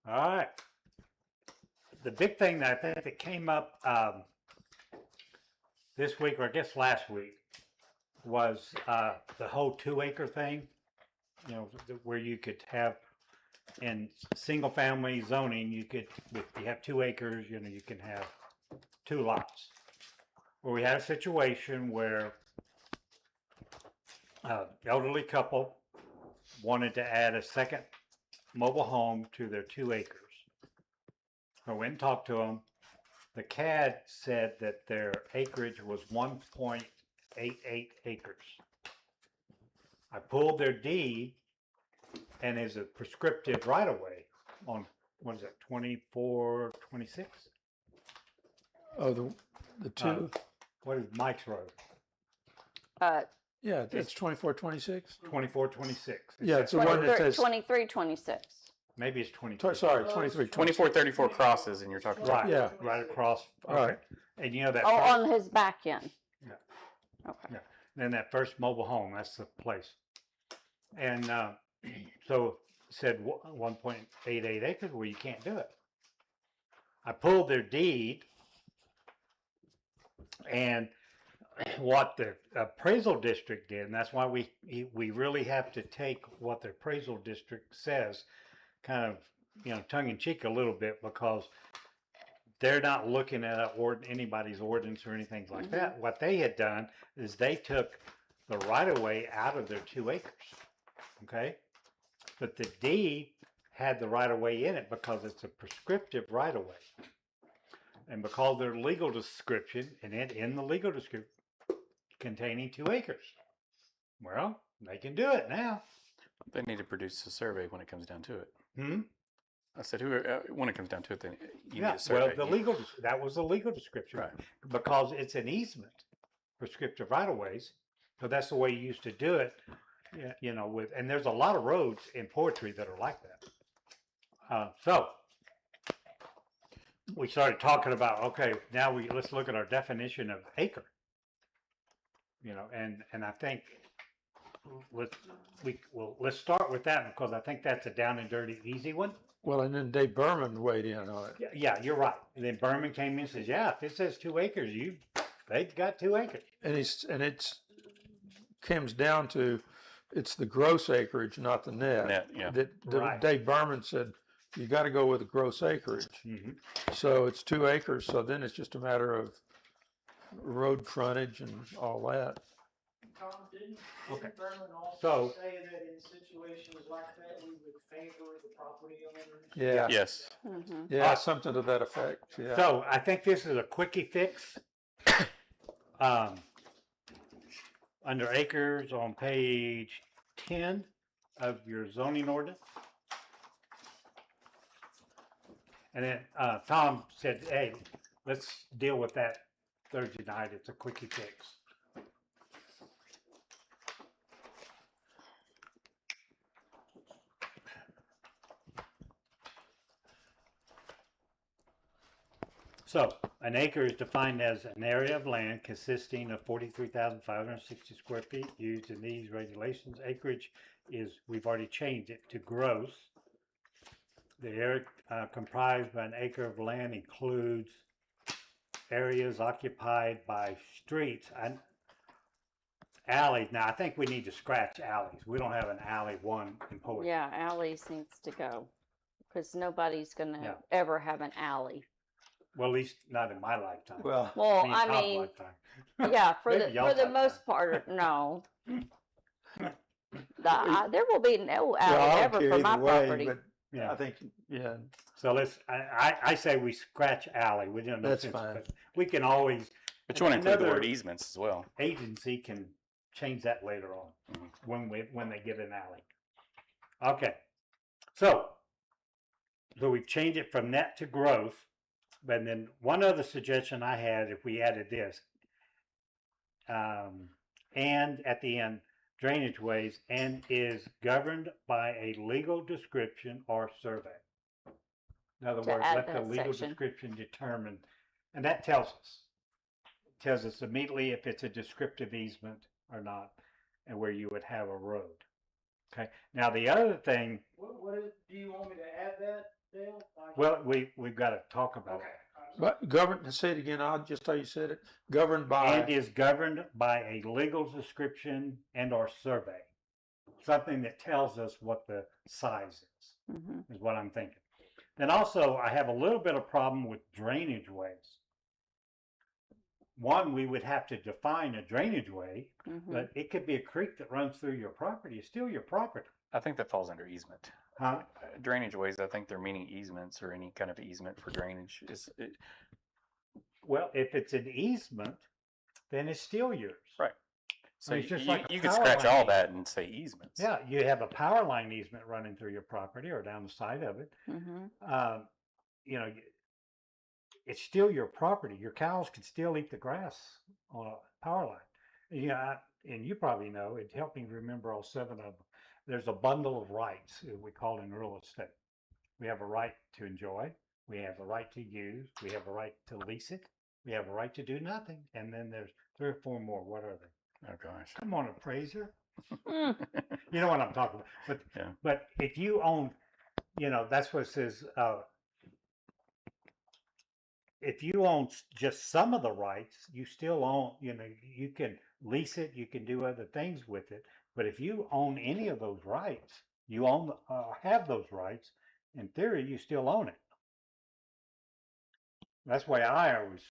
All right. The big thing that I think that came up this week, or I guess last week, was the whole 2-acre thing. You know, where you could have in single family zoning, you could, if you have 2 acres, you know, you can have 2 lots. Well, we had a situation where elderly couple wanted to add a second mobile home to their 2 acres. I went and talked to them. The CAD said that their acreage was 1.88 acres. I pulled their deed, and is a prescriptive right of way on, what is it, 24, 26? Oh, the two. What is Mike's Road? Yeah, that's 24, 26. 24, 26. Yeah, it's the one that says. 23, 26. Maybe it's 22. Sorry, 23. 2434 crosses, and you're talking about. Right, Yeah. right across. Okay. Right. And you know that. Oh, first, on his back end. Yeah. Okay. Yeah. Then that first mobile home, that's the place. And so it said 1.88 acres. Well, you can't do it. I pulled their deed, and what the appraisal district did, and that's why we really have to take what the appraisal district says, kind of, you know, tongue in cheek a little bit, because they're not looking at anybody's ordinance or anything like that. What they had done is they took the right of way out of their 2 acres. Okay, but the deed had the right of way in it because it's a prescriptive right of way, and because their legal description, and it in the legal description containing 2 acres. Well, they can do it now. They need to produce a survey when it comes down to it. Hmm. I said, when it comes down to it, then you Yeah. need a survey. Well, that was the legal description, Right. because it's an easement, prescriptive right of ways. So that's the way you used to do it. Yeah, you know, and there's a lot of roads in Poetry that are like that. So we started talking about, okay, now let's look at our definition of acre. You know, and I think let's start with that, because I think that's a down and dirty easy one. Well, and then Dave Berman weighed in on it. Yeah, you're right. And then Berman came in and says, yeah, if it says 2 acres, they've got 2 acres. And it's comes down to, it's the gross acreage, not the net. Net, yeah. Right. Dave Berman said, you got to go with the gross acreage. Mm-hmm. So it's 2 acres. So then it's just a matter of road frontage and all that. Tom, didn't Okay. Berlin So- also say that in situations like that, we would favor the property owners? Yeah. Yes. Mm-hmm. Yeah, something to that effect. Yeah. So I think this is a quickie fix. Under acres on page 10 of your zoning ordinance. And then Tom said, hey, let's deal with that Thursday night. It's a quickie fix. So, an acre is defined as an area of land consisting of 43,560 square feet used in these regulations. Acreage is, we've already changed it to gross. The area comprised by an acre of land includes areas occupied by streets and alleys. Now, I think we need to scratch alleys. We don't have an alley one in Poetry. Yeah, alleys needs to go, because nobody's gonna Yeah. ever have an alley. Well, at least not in my lifetime. Well, Well, Me and I Tom's mean, lifetime. yeah, for Maybe y'all's the lifetime. most part, no. There will be no I alley don't ever care for my either way, property. but Yeah. I think, yeah, So I say we scratch alley. We don't know. That's fine. We can always, But you want to include the Another- word easements as well. agency can change that later on Mhm. when they get an alley. Okay. So we've changed it from net to gross. But then one other suggestion I had, if we added this, and at the end, drainage ways, and is governed by a legal description or survey. In other To words, add let the that legal section. description determine, and that tells us. It tells us immediately if it's a descriptive easement or not, and where you would have a road. Okay. Now the other thing, Do you want me to add that, Dale? Well, we've got to talk about Okay. it. But governed, say it again, I'll just how you said it, governed by, And is governed by a legal description and or survey. Something that tells us what the size is what I'm thinking. Then also, I have a little bit of problem with drainage ways. One, we would have to define a drainage way, but it could be a creek that runs through your property. It's still your property. I think that falls under easement. Huh? Drainage ways, I think they're meaning easements or any kind of easement for drainage. Well, if it's an easement, then it's still yours. Right. So it's just you, like a you could power scratch line all easement. that and say easements. Yeah, you have a power line easement running through your property or down the side of it. You know, it's still your property. Your cows can still eat the grass on a power line. Yeah, and you probably know, it helped me remember all 7 of them. There's a bundle of rights we call in real estate. We have a right to enjoy. We have a right to use. We have a right to lease it. We have a right to do nothing. And then there's 3 or 4 more. What are they? Oh gosh. Come on, appraiser. You know what I'm talking about. But Yeah. but if you own, you know, that's what it says. If you own just some of the rights, you still own. You know, you can lease it. You can do other things with it. But if you own any of those rights, you own have those rights. In theory, you still own it. That's why I always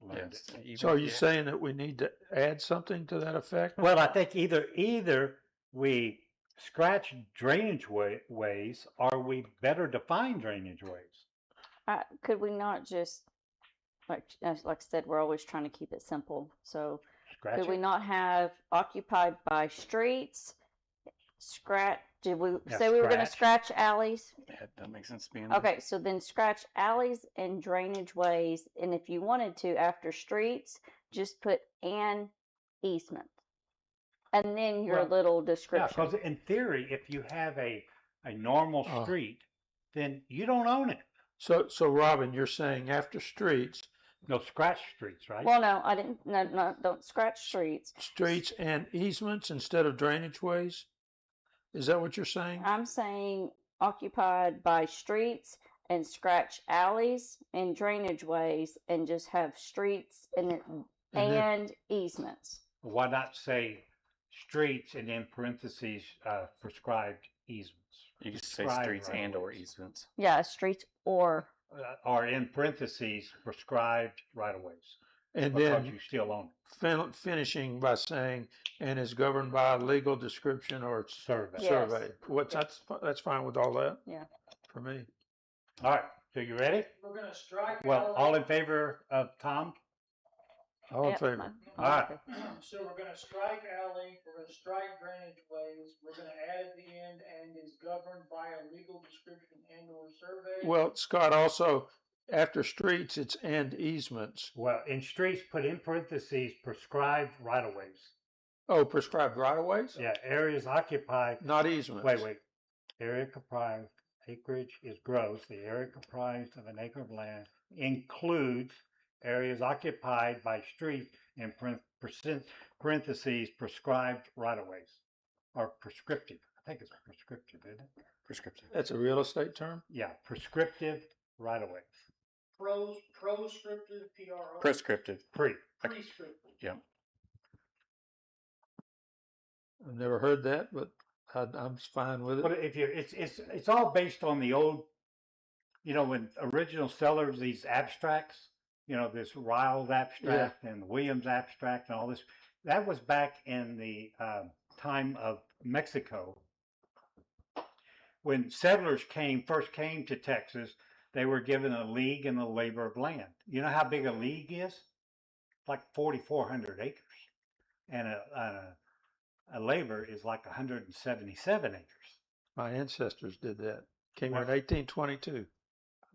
learned Yes. it. so are you saying that we need to add something to that effect? Well, I think either we scratch drainage ways, or we better define drainage ways. Could we not just, like I said, we're always trying to keep it simple. So Scratch could we it. not have occupied by streets? Did we Yeah, say we were going to scratch alleys? Yeah, that makes sense being there. Okay, so then scratch alleys and drainage ways, and if you wanted to, after streets, just put an easement, and then your Well, little Yeah, description. because in theory, if you have a normal Oh. street, then you don't own it. So Robin, you're saying after streets, No scratch streets, right? Well, no, I didn't. No, don't scratch streets. streets and easements instead of drainage ways? Is that what you're saying? I'm saying occupied by streets and scratch alleys and drainage ways, and just have streets and And then- and easements. Why not say streets and in parentheses prescribed easements? You could say Prescribed streets right and or of ways. easements. Yeah, streets or Or in parentheses prescribed right of ways, And because then you still own finishing by saying, and is governed by a legal description or it. Survey. Yeah. survey. That's fine with all that? Yeah. For me. All right. So you ready? We're gonna strike. Well, alley. all in favor of Tom? All in Yep, favor? mine- All right. okay. So we're gonna strike alley, we're gonna strike drainage ways, we're gonna add at the end, and is governed by a legal description and or survey. Well, Scott, also, after streets, it's and easements. Well, in streets, put in parentheses prescribed right of ways. Oh, prescribed right of ways? Yeah, areas occupied. Not easements. Wait. Area comprised acreage is gross. The area comprised of an acre of land includes areas occupied by streets and parentheses prescribed right of ways, or prescriptive. I think it's prescriptive, isn't it? Prescriptive. That's a real estate term? Yeah, prescriptive right of ways. Proscriptive, PRO. Prescriptive. Prescriptive. Yeah. I've never heard that, but I'm fine with But it. if you, it's all based on the old, you know, when original sellers, these abstracts, you know, this Riles abstract and the Williams abstract and all this, that was back in the time of Mexico. When settlers first came to Texas, they were given a league and a labor of land. You know how big a league is? Like 4,400 acres. And a labor is like 177 acres. My ancestors did that. Came here in Well- 1822.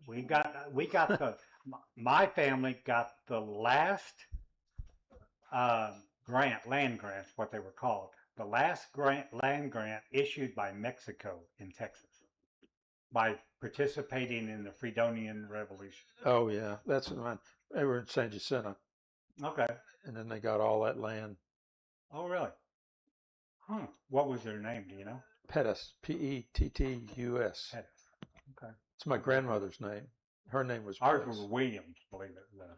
We got my family got the last land grant, what they were called. The last land grant issued by Mexico in Texas by participating in the Freedonian Revolution. Oh, yeah. That's the one. They were in San Jacinto, Okay. and then they got all that land. Oh, really? What was their name? Do you know? Pettus, Pettus. Pettus. Okay. It's my grandmother's name. Her name was Ours Grace. was Williams, believe it.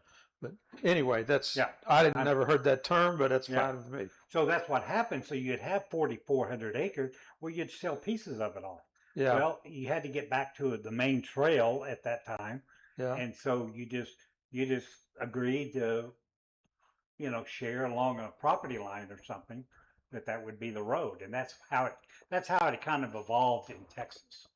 But anyway, that's, Yeah, I didn't I'm- never heard that term, but that's Yeah. fine with me. So that's what happened. So you'd have 4,400 acres where you'd sell pieces of it off. Yeah, Well, you had to get back to the main trail at that time. yeah. And so you just agreed to, share along a property line or something, that would be the road. And that's how it kind of evolved in Texas.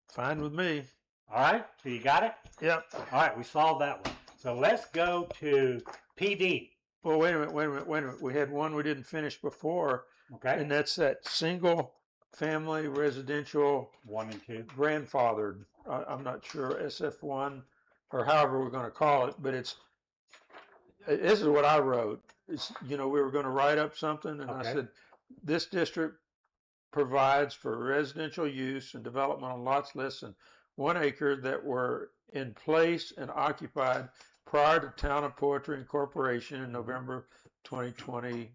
Fine with me. All right. So you got it? Yep. All right. We solved that one. So let's go to PD. Well, wait a minute. We had one we didn't finish before, Okay. and that's that single family residential 1 and 2. grandfathered. I'm not sure, SF1 or however we're going to call it, but this is what I wrote. It's, we were going to write up something, and I Okay. said, this district provides for residential use and development on lots less than 1 acre that were in place and occupied prior to Town of Poetry Incorporation in November 2020.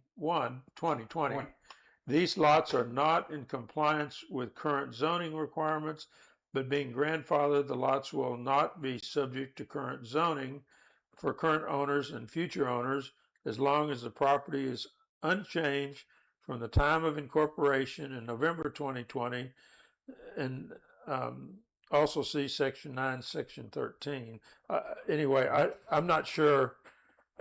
These lots are not in compliance with current zoning requirements, but being grandfathered, the lots will not be subject to current zoning for current owners and future owners as long as the property is unchanged from the time of incorporation in November 2020, and also see section 9, section 13. Anyway, I'm not sure.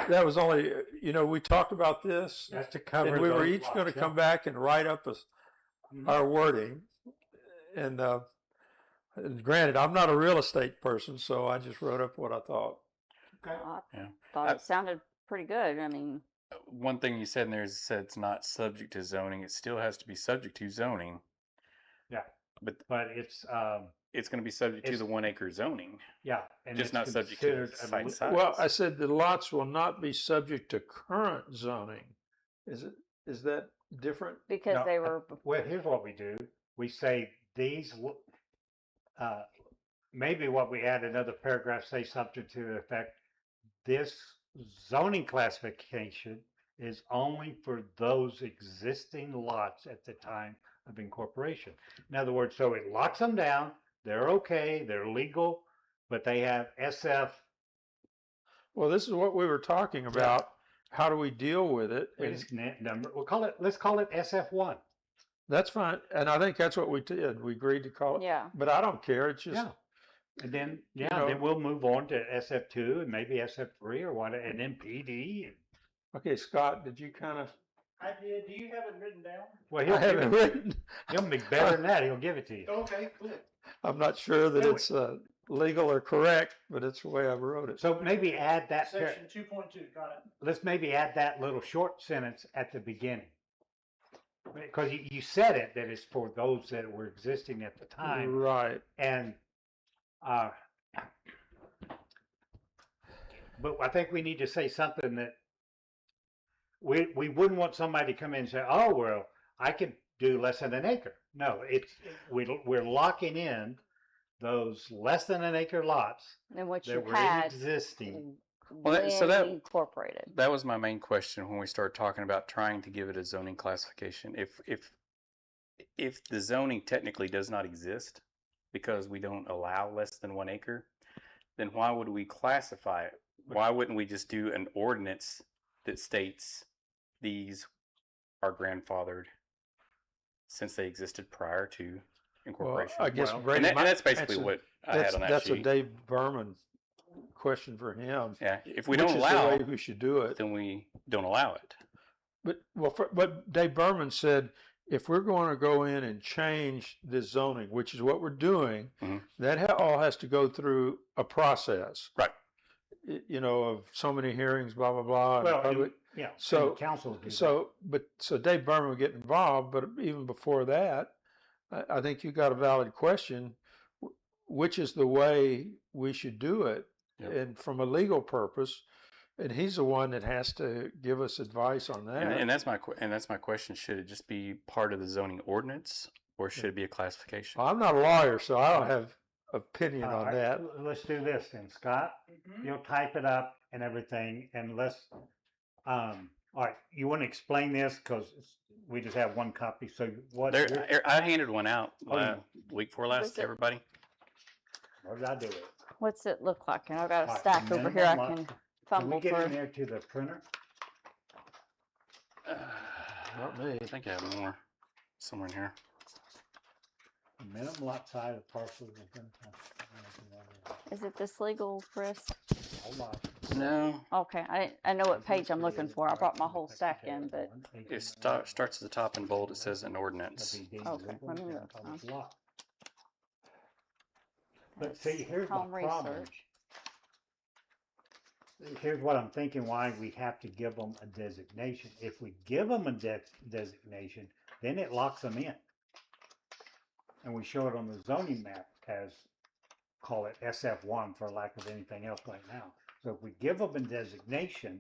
That was only, we talked about this, That's to cover. and we were those each going to lots, come yeah. back and write up Mhm. our wording. And granted, I'm not a real estate person, so I just wrote up what I thought. Okay. I Yeah. thought I- it sounded pretty good. I mean, One thing you said in there is it said it's not subject to zoning. It still has to be subject to zoning. Yeah. But But it's it's going to be subject to It's- the 1 acre zoning. yeah, and Just it's not subject to considered a site li- size. Well, I said the lots will not be subject to current zoning. Is that different? because No, they were, Well, here's what we do. We say these. Maybe what we add another paragraph, say something to the effect: this zoning classification is only for those existing lots at the time of incorporation. In other words, so it locks them down. They're okay. They're legal, but they have SF. Well, this is what we were talking about. How do we deal with it? And It's number. Let's call it SF1. that's fine. And I think that's what we did. We agreed to call it. yeah. But I don't care. It's just, Yeah. And then know- then we'll move on to SF2 and maybe SF3 or what, and then PD. okay, Scott, did you kind of, I did. Do you have it written down? Well, I he'll have it give it, written. he'll be better than that. He'll give it to you. Okay, cool. I'm not sure that Anyway. it's legal or correct, but it's the way I wrote it. So maybe add that. Section 2.2, got it. Let's maybe add that little short sentence at the beginning, because you said it that it's for those that were existing at the time, Right. and but I think we need to say something that we wouldn't want somebody to come in and say, "Oh, well, I could do less than an acre." No, we're locking in those less than an acre lots And what that you were had existing. Well, so when that- incorporated. That was my main question when we started talking about trying to give it a zoning classification. If the zoning technically does not exist because we don't allow less than 1 acre, then why would we classify it? Why wouldn't we just do an ordinance that states these are grandfathered since they existed prior to Well, incorporation? I guess Well, Brady and might that's basically answer- what I had on that that's sheet. a Dave Berman question for him. Yeah, if we Which don't is allow, the way we should do it. then we don't allow it. But Dave Berman said if we're going to go in and change this zoning, which is what we're doing, Mhm. that all has to go through a process. Right. Of so many hearings, blah blah blah. and Well, public. yeah. So- and councils do that. So Dave Berman would get involved, but even before that, I think you got a valid question. Which is the way we should do it, Yep. and from a legal purpose, and he's the one that has to give us advice on that. And that's my question. Should it just be part of the zoning ordinance, or should it be a classification? I'm not a lawyer, so I don't have opinion All on right, that. Let's do this then, Scott. Mhm. You'll type it up and everything, and let's. All right, you want to explain this because we just have one copy. So what? There, I handed one out Oh, you- week before last Was to it- everybody. What did I do with it? What's it look like? And I've got a Alright, stack over here I minimum can Can we fumble get in through. there to the printer? Not me. I think I have more somewhere in here. Minimum lot size of parcels within. Is it this legal, Chris? Hold on. No, Okay, I know what page I'm looking for. I brought my whole stack in, but it starts at the top in bold. It says an ordinance. Okay, let me look, But see, that's here's my home problem. research. Here's what I'm thinking, why we have to give them a designation. If we give them a designation, then it locks them in. And we show it on the zoning map as, call it SF1 for lack of anything else right now. So if we give them a designation,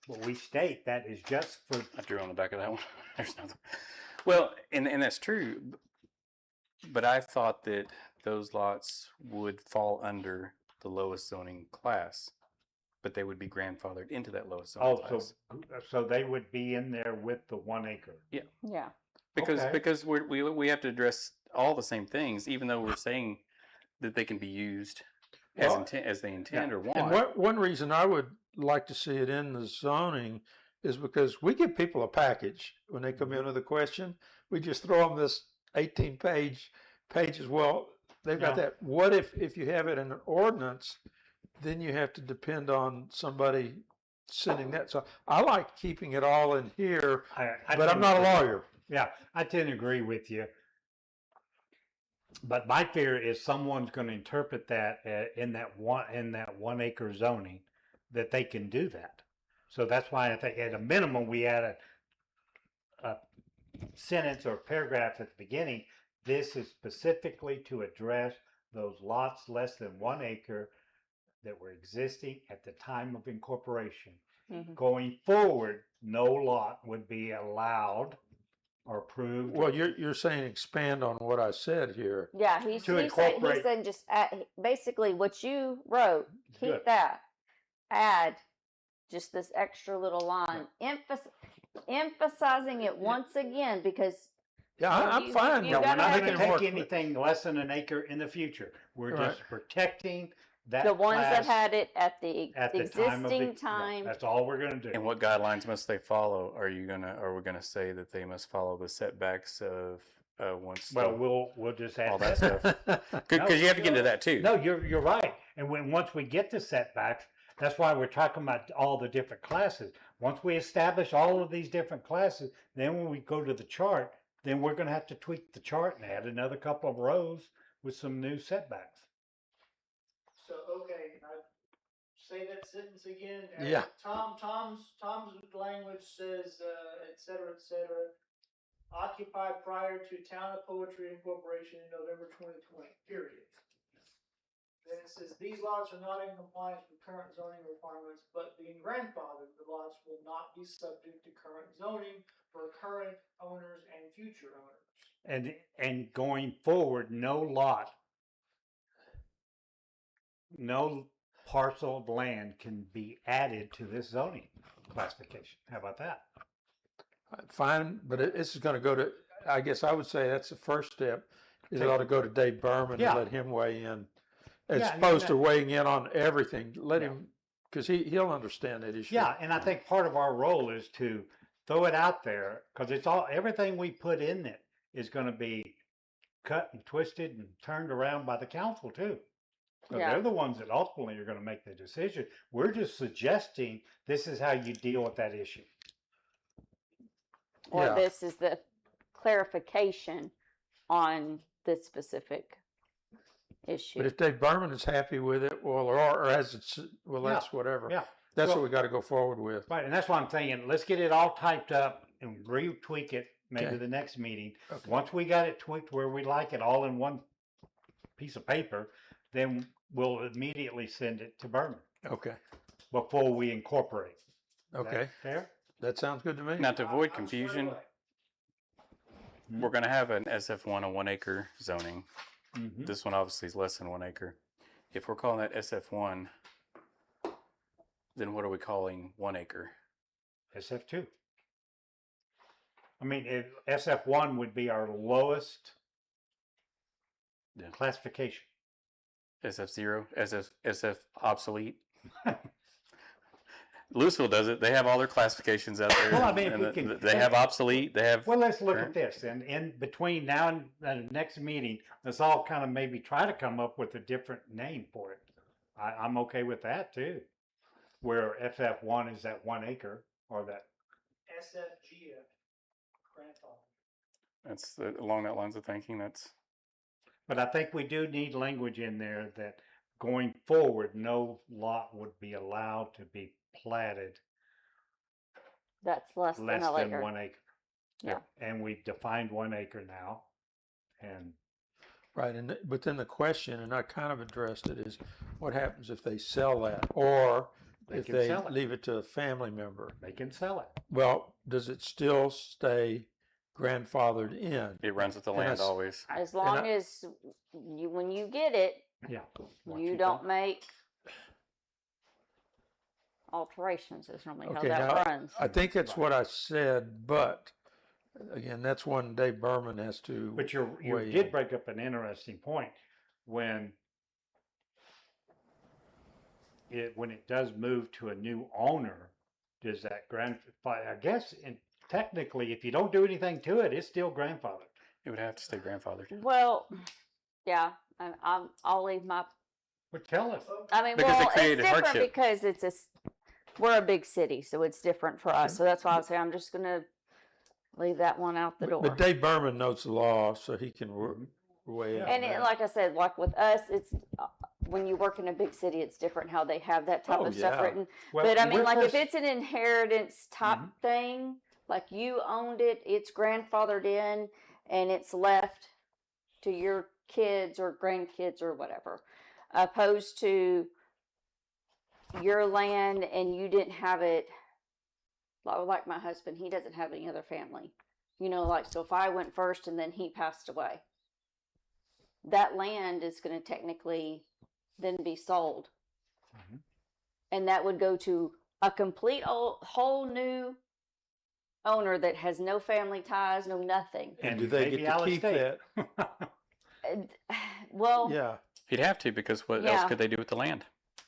but we state that is just for, I drew on the back of that one. There's nothing. Well, and that's true, but I thought that those lots would fall under the lowest zoning class, but they would be grandfathered into that lowest zoning class. so they would be in there with the 1 acre. Yeah, Because we have to address all the same things, even though we're saying that they can be used Well, as they intend or want. And one reason I would like to see it in the zoning is because we give people a package when they come in with a question. We just throw them this 18 pages. Well, they've got Yeah. that. What if you have it in an ordinance, then you have to depend on somebody sending that. So I like keeping it all in here, but I'm not a lawyer. Yeah, I tend to agree with you. But my fear is someone's going to interpret that in that 1 acre zoning that they can do that. So that's why I think at a minimum we add a sentence or paragraph at the beginning. This is specifically to address those lots less than 1 acre that were existing at the time of incorporation. Mhm. Going forward, no lot would be allowed or approved. Well, you're saying expand on what I said here. yeah. He's saying just add, basically what you wrote. Keep Good. that. Add just this extra little line, emphasizing it once again because Yeah, I'm you- fine. you Yeah, with we're gotta not have going making to it more take clear. anything less than 1 acre in the future. We're Right. just protecting that the ones that class had it at the at the existing time. time. That's all we're going to do. And what guidelines must they follow? Are we gonna say that they must follow the setbacks of once? Well, we'll just add all that that. stuff. Because you have to get into that too. No, you're right. And once we get to setbacks, that's why we're talking about all the different classes. Once we establish all of these different classes, then when we go to the chart, then we're going to have to tweak the chart and add another couple of rows with some new setbacks. So, okay, say that sentence again. Yeah. Tom's language says, et cetera, occupied prior to Town of Poetry Incorporation in November 2020, period. Then it says, these lots are not in compliance with current zoning requirements, but being grandfathered, the lots will not be subject to current zoning for current owners and future owners. And going forward, no parcel of land can be added to this zoning classification. How about that? Fine, but this is going to go to, I guess I would say that's the first step, is it ought to go to Dave Berman Yeah. and let him weigh in. As Yeah, opposed to yeah. weighing in on everything. Let Yeah. him, because he'll understand that issue. Yeah, and I think part of our role is to throw it out there because everything we put in it is going to be cut and twisted and turned around by the council too. So Yeah. they're the ones that ultimately are going to make the decision. We're just suggesting this is how you deal with that issue. Or Yeah. this is the clarification on this specific issue. But if Dave Berman is happy with it, well, or as it's, well, Yeah. that's whatever. Yeah. That's Well- what we got to go forward with. Right, and that's why I'm saying let's get it all typed up and retweak it maybe Okay. the next meeting. Okay. Once we got it tweaked where we like it all in one piece of paper, then we'll immediately send it to Berman Okay. before we incorporate. Is that Okay. fair? That sounds good to me. Now to avoid I'm squared confusion, away. we're going to have an SF1, a 1 acre zoning. Mhm. This one obviously is less than 1 acre. If we're calling that SF1, then what are we calling 1 acre? SF2. I mean, SF1 would be our lowest Yeah. classification. SF0, SF obsolete. Louisville does it. They have all their classifications out there. Well, I mean, if and we can- they have obsolete. They have. Well, let's look current. at this, and in between now and the next meeting, let's all kind of maybe try to come up with a different name for it. I'm okay with that too. Where FF1 is that 1 acre, or that, SFGF, grandfather. That's along that lines of thinking. That's but I think we do need language in there that going forward, no lot would be allowed to be platted That's less than less a than acre. 1 acre. Yeah. And we've defined 1 acre now, and Right, but then the question, and I kind of addressed it, is what happens if they sell that, or They if can they sell it. leave it to a family member? they can sell it. Well, does it still stay grandfathered in? it runs with the And land that's- always. As long I- as you, when you get it, Yeah. Once you you don't make alterations is normally Okay, how that now, runs. I think that's what I said, but again, that's one Dave Berman has to. But you weigh did in. break up an interesting point when it does move to a new owner. Does that grandfather? I guess technically, if you don't do anything to it, it's still grandfathered. It would have to stay grandfathered. Well, yeah, I'll leave my. But tell us. I mean, Because it well, it's created different hardship. because we're a big city, so it's different for us. So that's why I was saying I'm just gonna leave that one out the door. But Dave Berman knows the law, so he can weigh in. Yeah, on And that. like I said, like with us, it's when you work in a big city, it's different how they have that type Oh, of stuff yeah. written. Well, But I mean, with like if this- it's an inheritance type Mhm. thing, like you owned it, it's grandfathered in, and it's left to your kids or grandkids or whatever, opposed to your land and you didn't have it. Like my husband, he doesn't have any other family, like so. If I went first and then he passed away, that land is going to technically then be sold. Mhm. And that would go to a complete whole new owner that has no family ties, no nothing. And do they maybe get to Alice keep State. that? Well, Yeah. He'd have to, because what Yeah. else could they do with the land? yeah.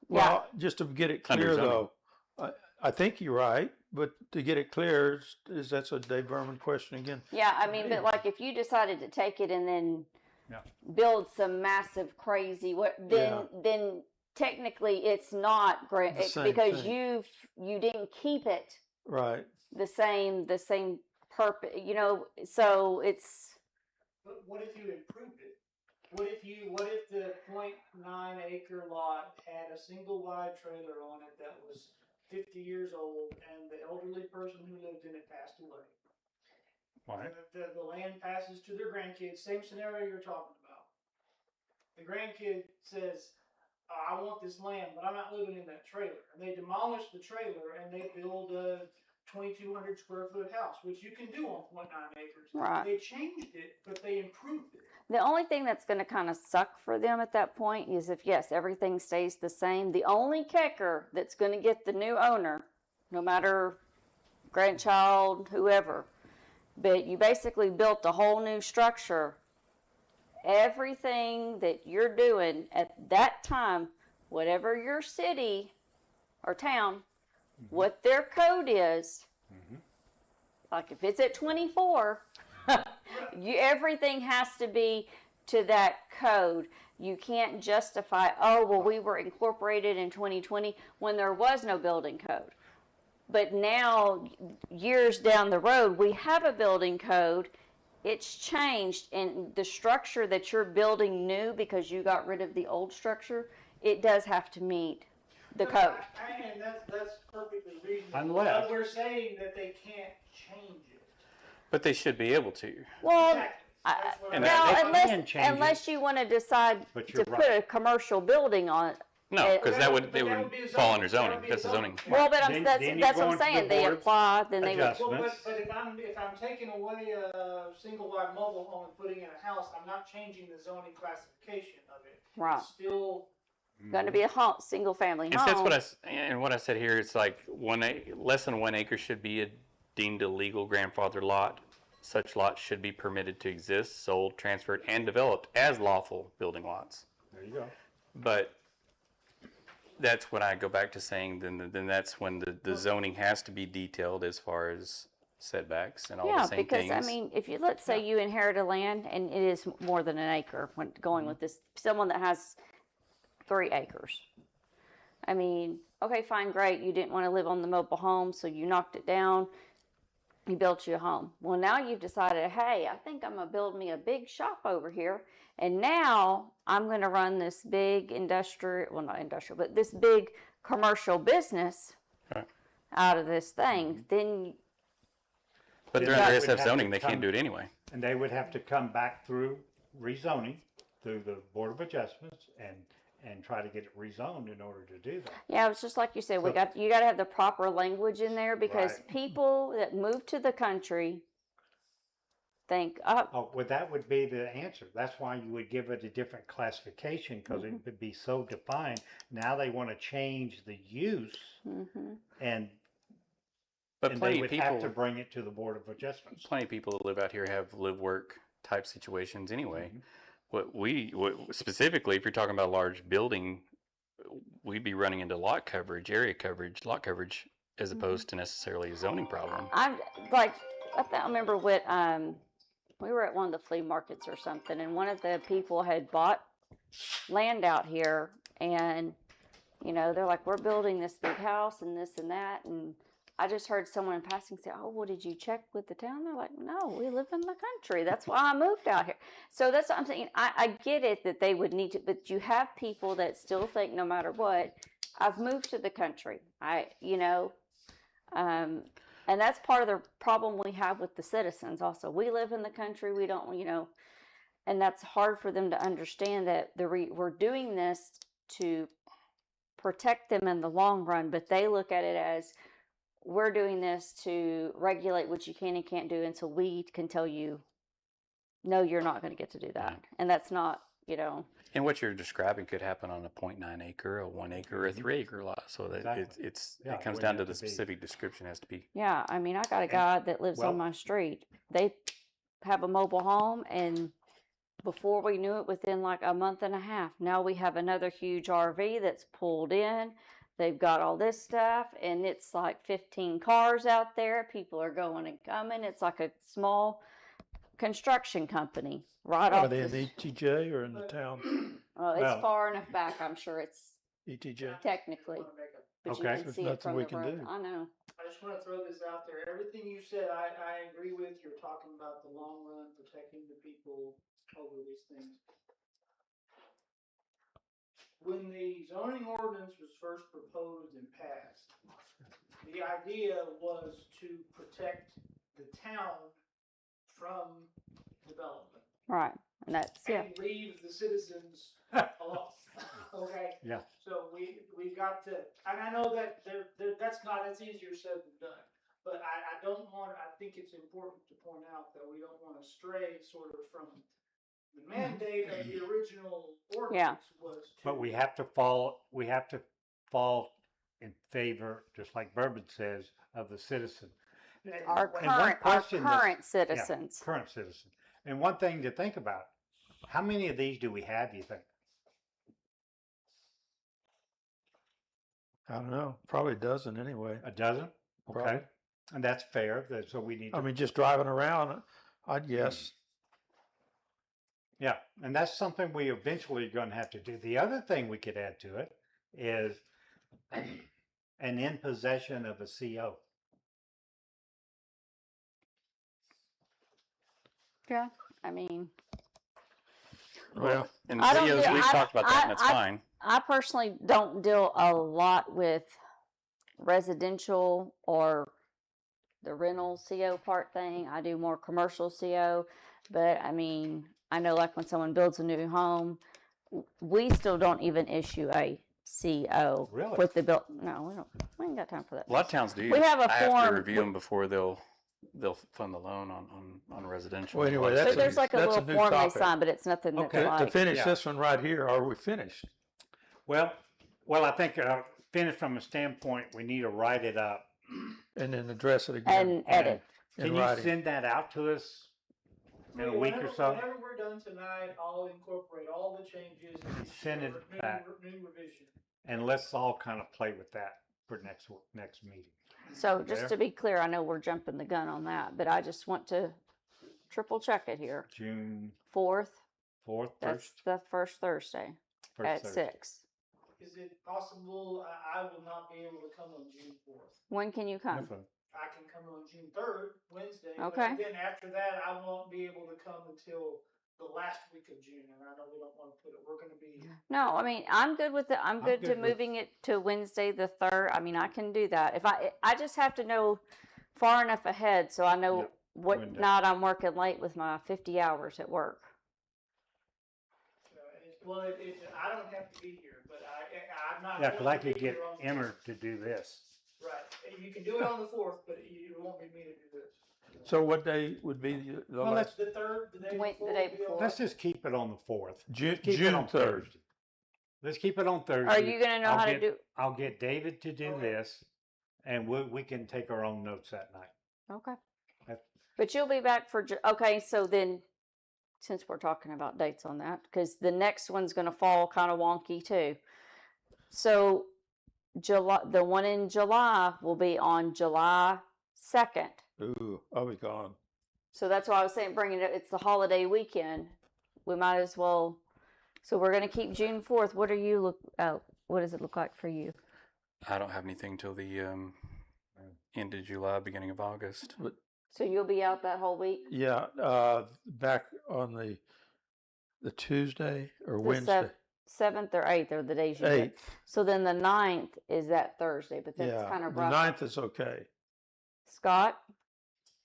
Well, just to get it Under clear zoning. though, I think you're right, but to get it clear, is that's a Dave Berman question again? Yeah, I mean, but like if you decided to take it and then Yeah. build some massive crazy then technically it's not The same because thing. you didn't keep it Right. the same purpose, so it's But what if you improved it? What if the 0.9 acre lot had a single wide trailer on it that was 50 years old and the elderly person who lived in it passed away? Right. And the land passes to their grandkids, same scenario you're talking about. The grandkid says, I want this land, but I'm not living in that trailer. And they demolish the trailer and they build a 2,200 square foot house, which you can do on 0.9 acres. Right. They changed it, but they improved it. the only thing that's going to kind of suck for them at that point is if yes everything stays the same. The only kicker that's going to get the new owner, no matter grandchild, whoever, but you basically built a whole new structure. Everything that you're doing at that time, whatever your city or town, what their code is, like if it's at 24, everything has to be to that code. You can't justify, oh, well, we were incorporated in 2020 when there was no building code. But now, years down the road, we have a building code. It's changed, and the structure that you're building new because you got rid of the old structure, it does have to meet the code. And that's perfectly reasonable. Unless- But we're saying that they can't change it. But they should be able to. Well, Exactly. That's what And I'm now, that- they can change unless you want to decide But to you're put right. a commercial building on it. No, It- because But they that would would be a fall zoning- under that zoning. would be a That's a zoning. Well, but Then that's you what go I'm into saying. the They board's apply, then they would. adjustment. Well, Adjustments. but if I'm taking away a single wide mobile home and putting in a house, I'm not changing the zoning classification of it. Right. It's still, Going to be a single family And home. so that's what I said here. It's like less than 1 acre should be deemed a legal grandfather lot. Such lots should be permitted to exist, sold, transferred, and developed as lawful building lots. There you go. But that's when I go back to saying, then that's when the zoning has to be detailed as far as setbacks and all the Yeah, same because things. I mean, if you, let's say you inherit a land and it is more than an acre, when going with this, someone that has 3 acres. I mean, okay, fine, great, you didn't want to live on the mobile home, so you knocked it down, you built you a home. Well, now you've decided, hey, I think I'm gonna build me a big shop over here, and now I'm gonna run this big industrial, well, not industrial, but this big commercial business Right. out of this thing. Then But they're That under would SF have to zoning, they can't come- do it anyway. And they would have to come back through rezoning, through the Board of Adjustments, and try to get it rezoned in order to do that. yeah, it's just like you said, So- you got to have the proper language in there because Right. people that move to the country think, oh, Oh, well, that would be the answer. That's why you would give it a different classification, because it would be so defined. Now they want to change the use, and But and plenty they of would people, have to bring it to the Board of Adjustments. plenty of people that live out here have live work type situations anyway. What specifically, if you're talking about a large building, we'd be running into lot coverage as opposed to necessarily a zoning problem. I'm like, I remember what, we were at one of the flea markets or something, and one of the people had bought land out here, and, you know, they're like, we're building this big house and this and that, and I just heard someone in passing say, oh, well, did you check with the town? They're like, no, we live in the country. That's why I moved out here. So that's what I'm saying. I get it that they would need to, but you have people that still think no matter what, I've moved to the country. And that's part of the problem we have with the citizens also. We live in the country. We don't, and that's hard for them to understand that we're doing this to protect them in the long run, but they look at it as, we're doing this to regulate what you can and can't do until we can tell you, no, you're not going to get to do that. And that's not, And what you're describing could happen on a 0.9 acre, a 1 acre, or a 3 acre lot. So that Exactly. Yeah, it it comes wouldn't down to have the to be. specific description has to be. yeah, I mean, I got a guy that lives well- on my street. They have a mobile home, and before we knew it, within like a month and a half, now we have another huge RV that's pulled in. They've got all this stuff, and it's like 15 cars out there. People are going and coming. It's like a small construction company right Are off they in the. ETJ or in the town Well, it's Well- far enough back. I'm sure it's ETJ? technically, Wanna make a- but Okay. you can There's see it nothing from we the can road. do. I know. I just want to throw this out there. Everything you said, I agree with. You're talking about the long run, protecting the people over these things. When the zoning ordinance was first proposed and passed, the idea was to protect the town from development Right, and that's and leave the citizens alone. Okay? Yeah. So we've got to, and I know that that's not, it's easier said than done. But I don't want, I think it's important to point out that we don't want to stray sort of from the mandate of the original ordinance was to. But we have to fall in favor, just like Bourbon says, of the citizen. our And one question that- current citizens. Current citizen. And one thing to think about, how many of these do we have, you think? I don't know. Probably a dozen anyway. A dozen? Okay. Probably. And that's fair, so we need I to, mean, just driving around, I'd guess. yeah, and that's something we eventually are gonna have to do. The other thing we could add to it is an in possession of a CO. Yeah, I mean, Well, And I don't COs, do- we've I- talked about that, and that's I- fine. I personally don't deal a lot with residential or the rental CO part thing. I do more commercial CO, but I mean, I know like when someone builds a new home, we still don't even issue a CO Really? with the bill. No, we ain't got time for that. A lot of towns do. We have a I have form- to review them before they'll fund the loan on residential. Well, anyway, But that's there's like a that's a little new form they topic. sign, but it's nothing that's Okay. To like. finish yeah. this one right here, are we finished? Well, I think, finish from a standpoint, we need to write it up. And then address it again And edit. in Can you writing. send that out to us? in a week or so? Whenever we're done tonight, I'll incorporate all the changes. and Send it new- back. New revision. And let's all kind of play with that for next meeting. So just There. to be clear, I know we're jumping the gun on that, but I just want to triple check it here. June 4th, 4th, that's the first Thursday at Thursday. 6. Is it possible, I will not be able to come on June 4th? When can you come? That's fine. I can come on June 3rd, Wednesday. but Okay. Then after that, I won't be able to come until the last week of June, and I know we don't want to put it, we're gonna be, No, I mean, I'm good with it. I'm good to good with- moving it to Wednesday the 3rd. I mean, I can do that. I just have to know far enough ahead so I know Yep. what Window. night I'm working late with my 50 hours at work. I don't have to be here, but I'm not. Yeah, because I going to could be get here on the Emmer 4th. to do this. Right, you can do it on the 4th, but it won't be me to do this. So what day would be the Well, last? The 3rd, the day Wait, the before. day will be before. all Let's right. just keep it on the 4th. June, Keep it June on 3rd. Thursday. Let's keep it on Thursday. Are you going to know I'll how get- to do? I'll get David to do Okay. this, and we can take our own notes that night. Okay. That- But you'll be back for, okay, so then, since we're talking about dates on that, because the next one's going to fall kind of wonky too. So July, the one in July will be on July 2nd. Ooh, I'll be gone. So that's why I was saying bringing it, it's the holiday weekend. We might as well, so we're going to keep June 4th. What what does it look like for you? I don't have anything till the end of July, beginning of August. So you'll be out that whole week? Yeah, back on the Tuesday or The Wednesday. 7th or 8th are the days you get. 8th. So then the 9th is that Thursday, but that's Yeah, kind of the rough. 9th is okay. Scott?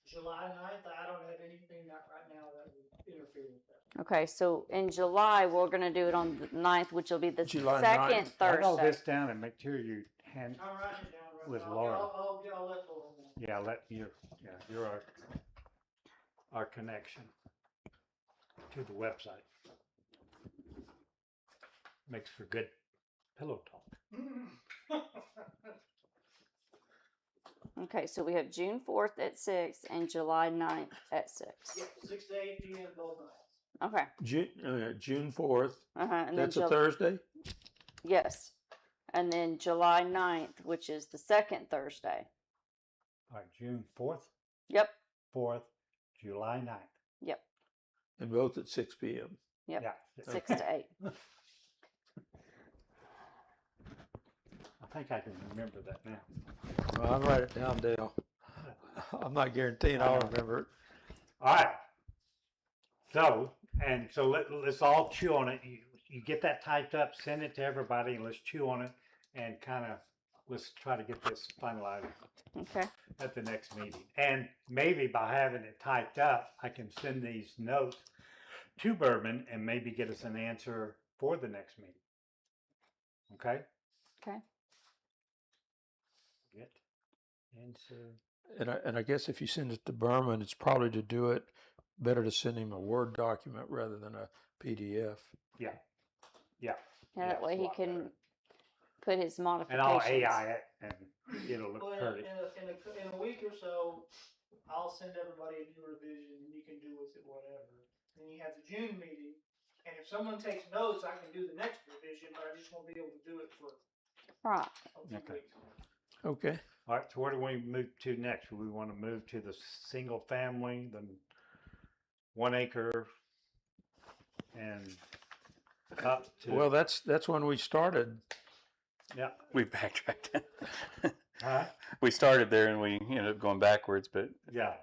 July 9th, I don't have anything right now that would interfere with that. Okay, so in July, we're going to do it on the 9th, which will be the July second 9th. Write all Thursday. this down and make sure you hand. I'm writing it down right With now. Laura. I'll let Laura know. Yeah, you're our connection to the website. Makes for good pillow talk. Okay, so we have June 4th at 6 and July 9th at 6. Yeah, 6 to 8 p.m. both nights. Okay. June 4th. And then That's a Thursday? Yes. And then July 9th, which is the second Thursday. All right, June 4th, Yep. 4th, July 9th. Yep. And both at 6 p.m. Yep. Yeah. 6 to 8. I think I can remember that now. Well, I'll write it down, Dale. I'm not guaranteeing I'll remember it. All right. So, let's all chew on it. You get that typed up, send it to everybody, and let's chew on it and let's try to get this finalized Okay. at the next meeting. And maybe by having it typed up, I can send these notes to Bourbon and maybe get us an answer for the next meeting. Okay? Okay. Get answer. And I guess if you send it to Berman, it's probably to do it better to send him a Word document rather than a PDF. Yeah. Yeah, Yeah, that way it's a he lot can better. put his And modifications. I'll AI it and it'll look Well, pretty. in a week or so, I'll send everybody a new revision and you can do with it whatever. Then you have the June meeting, and if someone takes notes, I can do the next revision, but I just won't be able to do it for Right. a few Okay. weeks. Okay. All right, so where do we move to next? We want to move to the single family, the 1 acre and up to, Well, that's when we started. yeah. We backtracked. Huh? We started there and we ended up going backwards, but Yeah.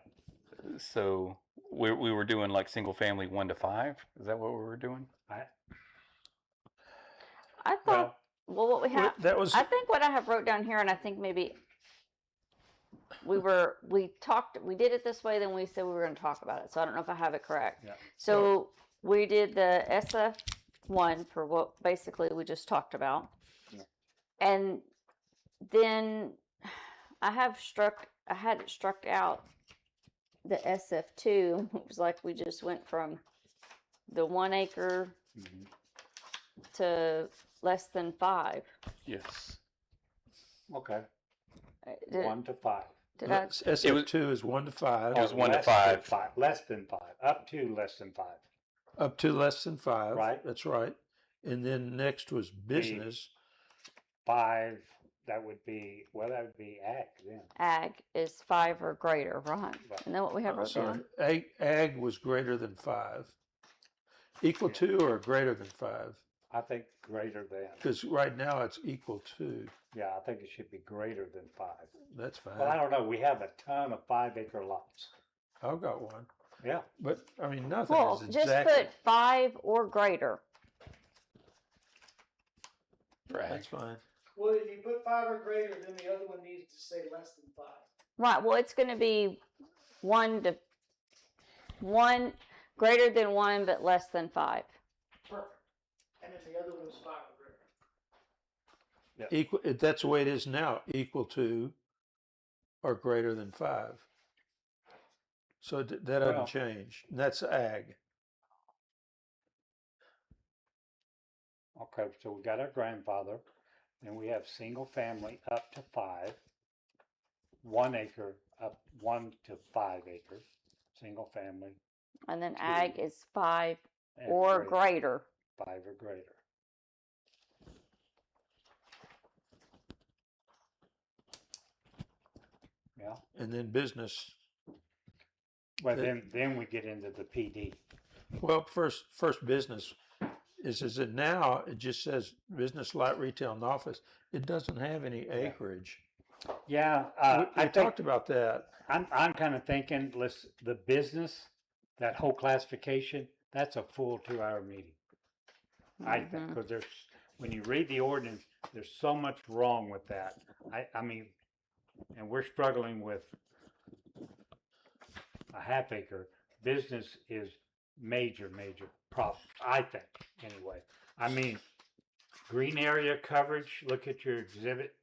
so we were doing like single family 1 to 5. Is that what we were doing? I thought, well, what we have, That was I think what I have wrote down here, and I think maybe we did it this way, then we said we were going to talk about it. So I don't know if I have it correct. Yeah. So we did the SF1 for what basically we just talked about. Yeah. And then I had it struck out the SF2. It was like we just went from the 1 acre Mhm. to less than 5. Yes. Okay. Did, 1 to 5. Did I? SF2 is 1 to 5, It was 1 to Less than 5. less than 5, up to less than 5. up to less than 5. Right. That's right. And then next was business. 5, that would be, well, that would be ag then. Ag is 5 or greater, right? Right. Isn't that what we have wrote Sorry, down? ag was greater than 5. Equal to or greater than 5? I think greater than. Because right now it's equal to. Yeah, I think it should be greater than 5. That's fine. But I don't know, we have a ton of 5-acre lots. I've got one. Yeah, But I mean, nothing Well, is just exactly. put 5 or greater. For ag. That's fine. Well, if you put 5 or greater, then the other one needs to say less than 5. Right. Well, it's going to be 1 greater than 1, but less than 5. Perfect. And then the other one is 5 or greater. Equal. That's the way it is now. Equal to or greater than 5. So that doesn't Well- change. And that's ag. okay, so we got our grandfather, and we have single family up to 5, 1 acre up 1 to 5 acres, single family. And then 2 ag is 5 and or greater. 5 or greater. Yeah, And then business. but That- then we get into the PD. Well, first business is it now it just says business, light retail, and office. It doesn't have any acreage. Yeah, We I think talked about that. I'm kind of thinking, the business, that whole classification, that's a full 2-hour meeting. I think, Mhm. because when you read the ordinance, there's so much wrong with that. I mean, and we're struggling with a half acre. Business is major problem, I think, anyway. I mean, green area coverage, look at your exhibit.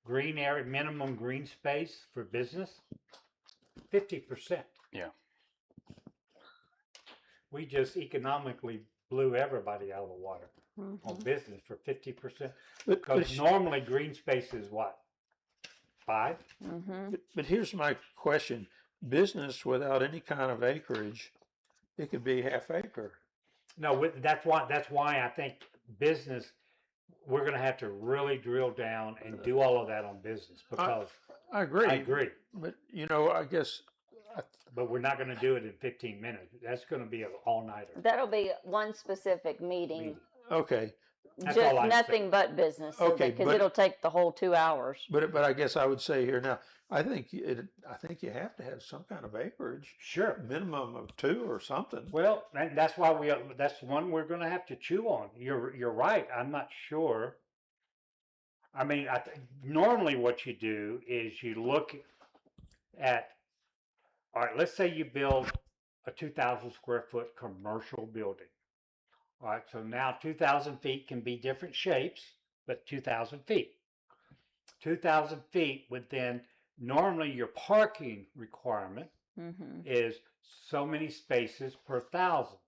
Green area, minimum green space for business, 50%. Yeah. We just economically blew everybody out of the water on Mhm. business for 50%. But Because normally green space is what? 5? Mhm. but here's my question: business without any kind of acreage, it could be half acre. No, that's why I think business, we're gonna have to really drill down and do all of that on business, because I agree. I agree, But I guess but we're not gonna do it in 15 minutes. That's gonna be an all-nighter. That'll be one specific meeting, meeting. okay. That's just all I'm nothing but business. Okay, Because but- it'll take the whole 2 hours. But I guess I would say here now, I think you have to have some kind of acreage, Sure. minimum of 2 or something. Well, and that's why that's one we're gonna have to chew on. You're right. I'm not sure. I mean, normally what you do is you look at, all right, let's say you build a 2,000 square foot commercial building. All right, so now 2,000 feet can be different shapes, but 2,000 feet. 2,000 feet would then, normally your parking requirement Mhm. is so many spaces per 1,000.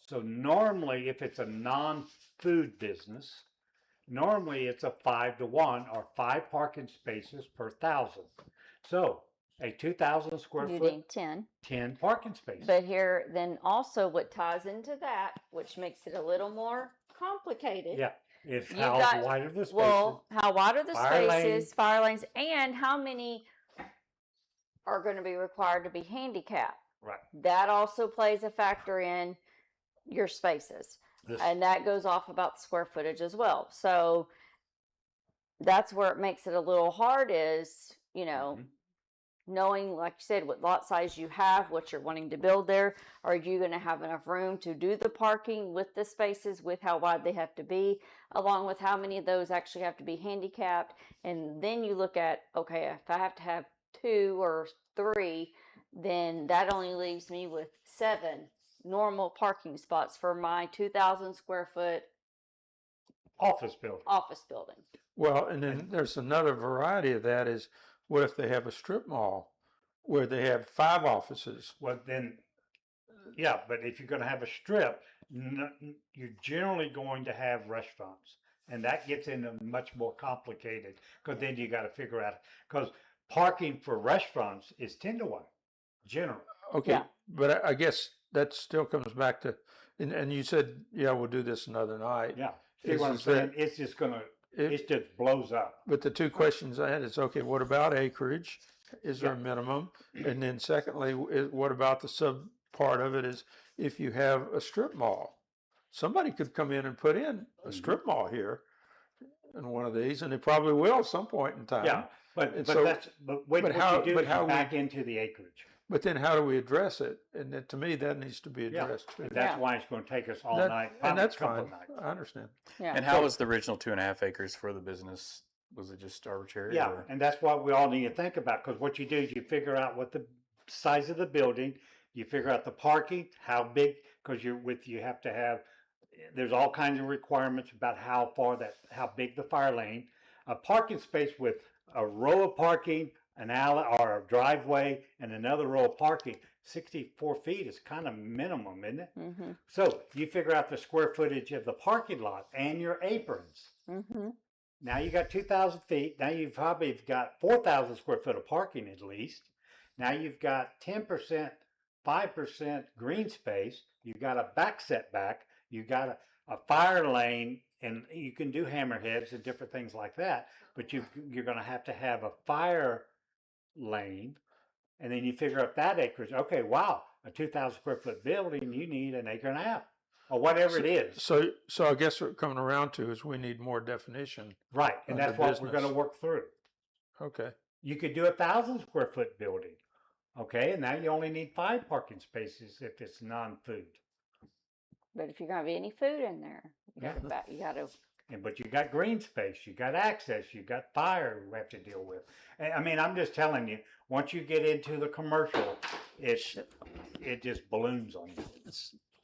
So normally, if it's a non-food business, normally it's a 5-to-1 or 5 parking spaces per 1,000. So a 2,000 square You foot, need 10. 10 parking spaces. But here, then also what ties into that, which makes it a little more complicated. Yeah, is You how got- wide are the spaces? Well, how wide are the Fire spaces, fire lanes, and how many are going to be required to be handicapped? Right. That also plays a factor in your spaces. This- And that goes off about square footage as well. So that's where it makes it a little hard is, Mhm. knowing, like you said, what lot size you have, what you're wanting to build there. Are you going to have enough room to do the parking with the spaces, with how wide they have to be, along with how many of those actually have to be handicapped? And then you look at, okay, if I have to have 2 or 3, then that only leaves me with 7 normal parking spots for my 2,000 square foot Office building. office building. Well, and then there's another variety of that is what if they have a strip mall where they have 5 offices? Well, then, yeah, but if you're going to have a strip, you're generally going to have restaurants. And that gets into much more complicated, because then you got to figure out, because Parking for restaurants is 10-1, general. Okay, Yeah. but I guess that still comes back to, and you said, yeah, we'll do this another night. Yeah. See what I'm Is saying? that- It's just gonna, If- it just blows up. But the two questions I had is, okay, what about acreage? Is there a Yeah. minimum? And then secondly, what about the sub part of it is if you have a strip mall? Somebody could come in and put in a strip mall here in one of these, and they probably will at some point in time. Yeah, but And but so- that's what but how- you do but is how you we- back into the acreage. But then how do we address it? And that, to me, that needs to be Yeah, addressed too. and that's Yeah. why it's going to take us all That- night, And probably that's a couple fine. of nights. I understand. Yeah. And how was the original 2.5 acres for the business? Was it just arbitrary? Yeah, or- and that's what we all need to think about, because what you do is you figure out what the size of the building, you figure out the parking, how big, because you have to have, there's all kinds of requirements about how big the fire lane. A parking space with a row of parking, an alley or a driveway, and another row of parking, 64 feet is kind of minimum, isn't it? Mm-hmm. So you figure out the square footage of the parking lot and your aprons. Mm-hmm. Now you got 2,000 feet. Now you've probably got 4,000 square foot of parking at least. Now you've got 10%, 5% green space. You've got a back setback. You've got a fire lane, and you can do hammerheads and different things like that. But you're going to have a fire lane, and then you figure out that acreage. Okay, wow, a 2,000 square foot building, you need an acre and a half, or whatever it is. So I guess what we're coming around to is we need more definition. Right, and Of that's the what we're going to business. work through. Okay. You could do 1,000 square foot building, okay, and now you only need 5 parking spaces if it's non-food. But if you're gonna have any food in there, Yeah. you gotta. But you got green space, you got access, you got fire we have to deal with. And, I mean, I'm just telling you, once you get into the commercial, it just balloons on you.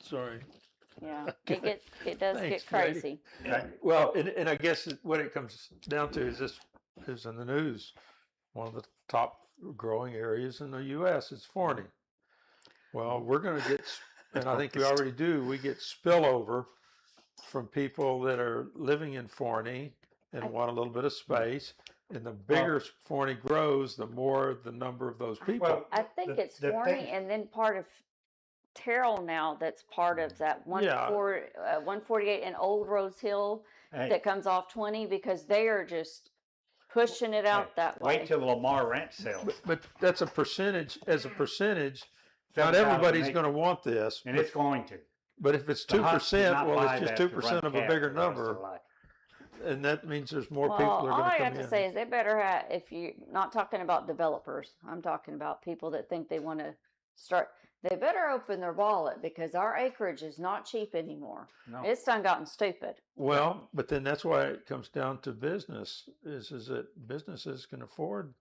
Sorry. Yeah, it does Thanks, get Grady. crazy. Okay? Well, and I guess what it comes down to is this is in the news. One of the top growing areas in the U.S. is Forney. Well, we're going to get, and I think we already do, we get spillover from people that are living in Forney and want a little bit of space. And the bigger Forney grows, the more the number of those people. Well, I think The- it's the Forney thing- and then part of Terrell now that's part of that 148 and Old Rose Hill Hey, that comes off 20 because they are just pushing it out that way. wait till Lamar Ranch sells. But that's a percentage, as a percentage, not 7,000 everybody's acres. going to want this. And it's going to. But if it's The Hunt did 2%, not well, buy it's just that to 2% run of a calf bigger for the rest of number. their life. And that means there's more Well, people are all going I to have come to in. say is they better have, if you're not talking about developers, I'm talking about people that think they want to start, they better open their wallet because our acreage is not cheap anymore. No. It's done gotten stupid. Well, but then that's why it comes down to business is that businesses can afford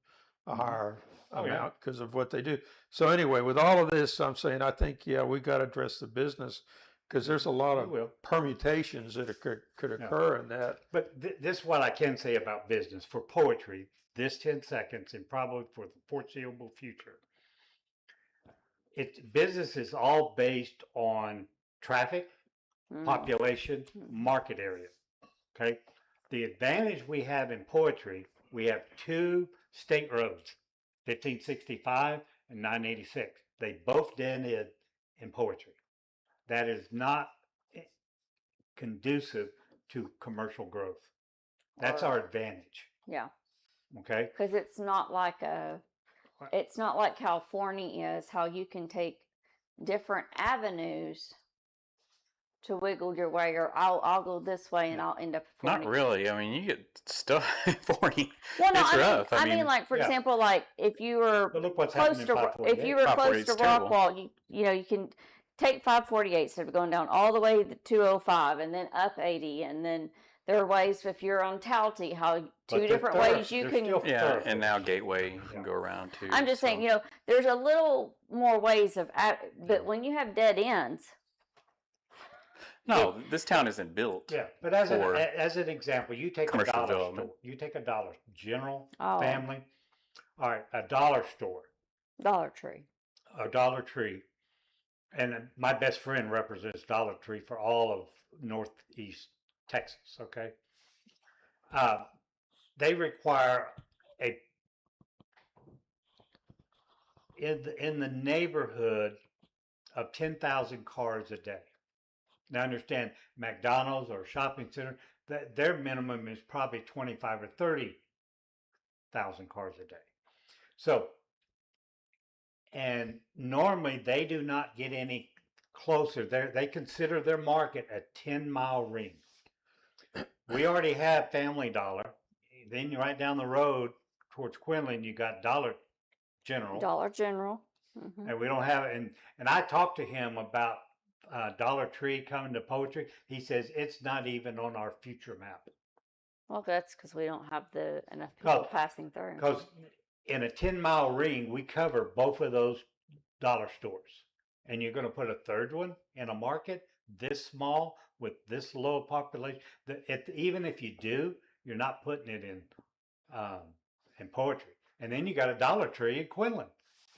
a higher Oh, yeah. amount because of what they do. So anyway, with all of this, I'm saying, I think, yeah, we got to address the business because there's a lot We of will. permutations that could occur in that. But this is what I can say about business for poetry, this 10 seconds and probably for the foreseeable future. Business is all based on traffic, Mm. population, market area. Okay. The advantage we have in poetry, we have 2 state roads, 1565 and 986. They both dead end in poetry. That is not conducive to commercial growth. That's Or- our advantage. Yeah. Okay. Because it's not like California is how you can take different avenues to wiggle your way, or I'll go this way and I'll end up. Not Forney. really. I mean, you get stuff Forney. Well, no, It's I mean, rough. I mean, like for yeah. example, like if you were But look what's close happening to in if you were 548. close 548 to is terrible. Rockwall, you can take 548 instead of going down all the way to 205 and then up 80, and then there are ways if you're on Talty, how But two they're different thorough. ways you They're can. still yeah, thorough. and now Gateway you can Yeah. go around too. I'm just saying, so- there's a little more ways of, but when you have dead ends, No, this town isn't built. Yeah, but as for an example, you take a commercial dollar development. store. You take a dollar general Oh. family. All right, a dollar store, Dollar Tree. a Dollar Tree, and my best friend represents Dollar Tree for all of Northeast Texas. Okay, they require a in the neighborhood of 10,000 cars a day. Now understand, McDonald's or shopping center, that their minimum is probably 25 or 30,000 cars a day. So, and normally they do not get any closer. They consider their market a 10-mile ring. We already have Family Dollar. Then right down the road towards Quinlan, you got Dollar General. Dollar General. Mhm. And we don't have it. And I talked to him about Dollar Tree coming to Poetry. He says it's not even on our future map. Well, that's because we don't have enough people 'Cause- passing through. Because in a 10-mile ring, we cover both of those dollar stores. And you're going to put a third one in a market this small with this low a population. Even if you do, you're not putting it in Poetry. And then you got a Dollar Tree in Quinlan.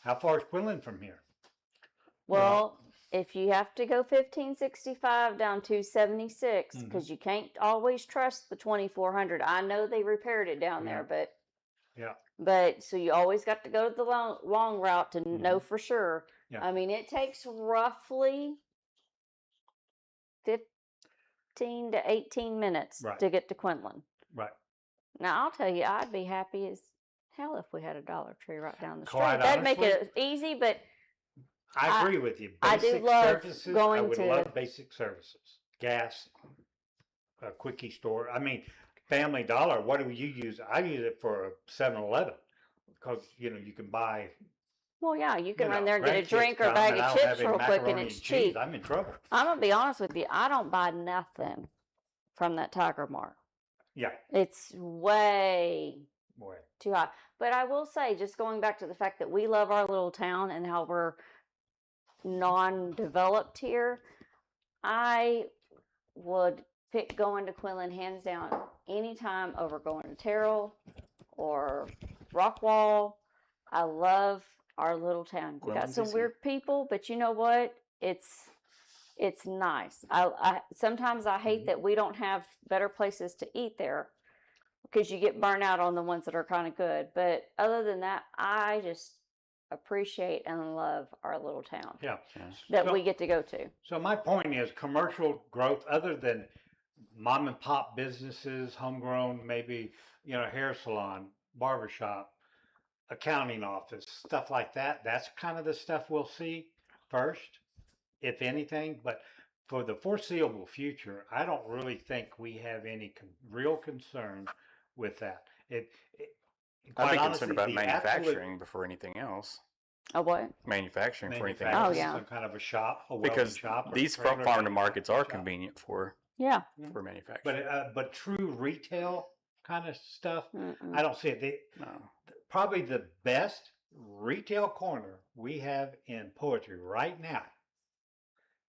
How far is Quinlan from here? Well, if you have to go 1565 down 276, Mhm. because you can't always trust the 2400. I know they repaired it down there, but Yeah. But so you always got to go to the long route to know for sure. Yeah. I mean, it takes roughly 15 to 18 minutes Right. to get to Quinlan. Right. Now, I'll tell you, I'd be happy as hell if we had a Dollar Tree right down the street. Quite That'd make honestly, it easy, but I agree with you. I do Basic love services, I going would to- love basic services. Gas, a quickie store. I mean, Family Dollar, what do you use? I use it for a 7-Eleven because, you can buy, well, yeah, you can run know, there and get a grandkids drink or a come bag and I of don't chips have any real quick and macaroni it's and cheese, cheap. I'm in trouble. I'm going to be honest with you. I don't buy nothing from that Tiger Mart. Yeah. It's way Boy. too high. But I will say, just going back to the fact that we love our little town and how we're non-developed here, I would pick going to Quinlan hands down anytime over going to Terrell or Rockwall. I love our little town. We got Quinlan's some easy. weird people, but you know what? It's nice. I sometimes I hate that we don't have better places to eat there because you get burnt out on the ones that are kind of good. But other than that, I just appreciate and love our little town Yeah. that So- we get to go to. So my point is commercial growth, other than mom and pop businesses, homegrown, maybe, hair salon, barbershop, accounting office, stuff like that. That's kind of the stuff we'll see first, if anything. But for the foreseeable future, I don't really think we have any real concern with that. I'd quite be honestly, concerned about the absolute- manufacturing before anything else. Oh, what? Manufacturing for anything manufacturing, else. Oh, yeah. Some kind of a shop, a welding Because shop. or these trailer farm to markets are shop. convenient for Yeah. manufacturing. But true retail kind of stuff, Mm-mm. I don't see it. No. Probably the best retail corner we have in Poetry right now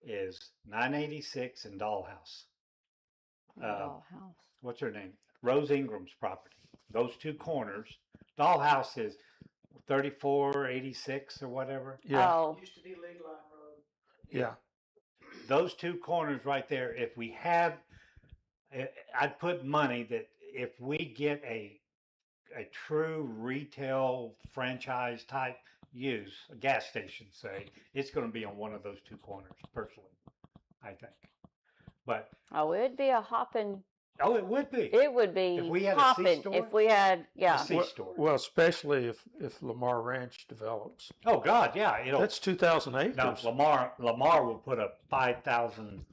is 986 and Dollhouse. Dollhouse. What's her name? Rose Ingram's property. Those two corners. Dollhouse is 3486 or whatever. Yeah, Oh, Used to be League Line Road. yeah. Those two corners right there, if we have, I'd put money that if we get a true retail franchise type use, a gas station, say, it's going to be on one of those two corners, personally, I think. But, it'd be a hopping. oh, it would be. It would be If we had a hopping C-store? if we had, A yeah. C-store. Well, especially if Lamar Ranch develops. Oh, God, yeah. It'll, That's 2,000 acres. now, Lamar will put a 5,000,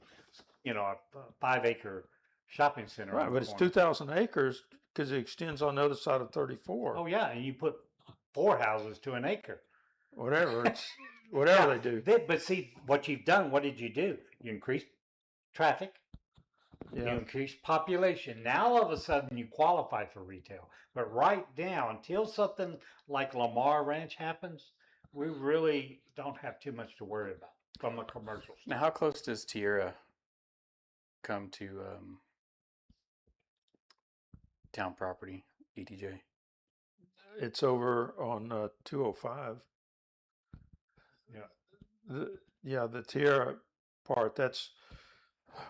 a 5-acre shopping center Right, on but the it's corner. 2,000 acres because it extends on the other side of 34. Oh, yeah, and you put 4 houses to an acre. Whatever, whatever Yeah, they do. But see, what you've done, what did you do? You increased traffic, you Yeah, increased population. Now all of a sudden you qualify for retail. But right now, until something like Lamar Ranch happens, we really don't have too much to worry about from a commercial Now, how close does Tierra come to town property, ETJ? it's over on 205. Yeah. The Tierra part, that's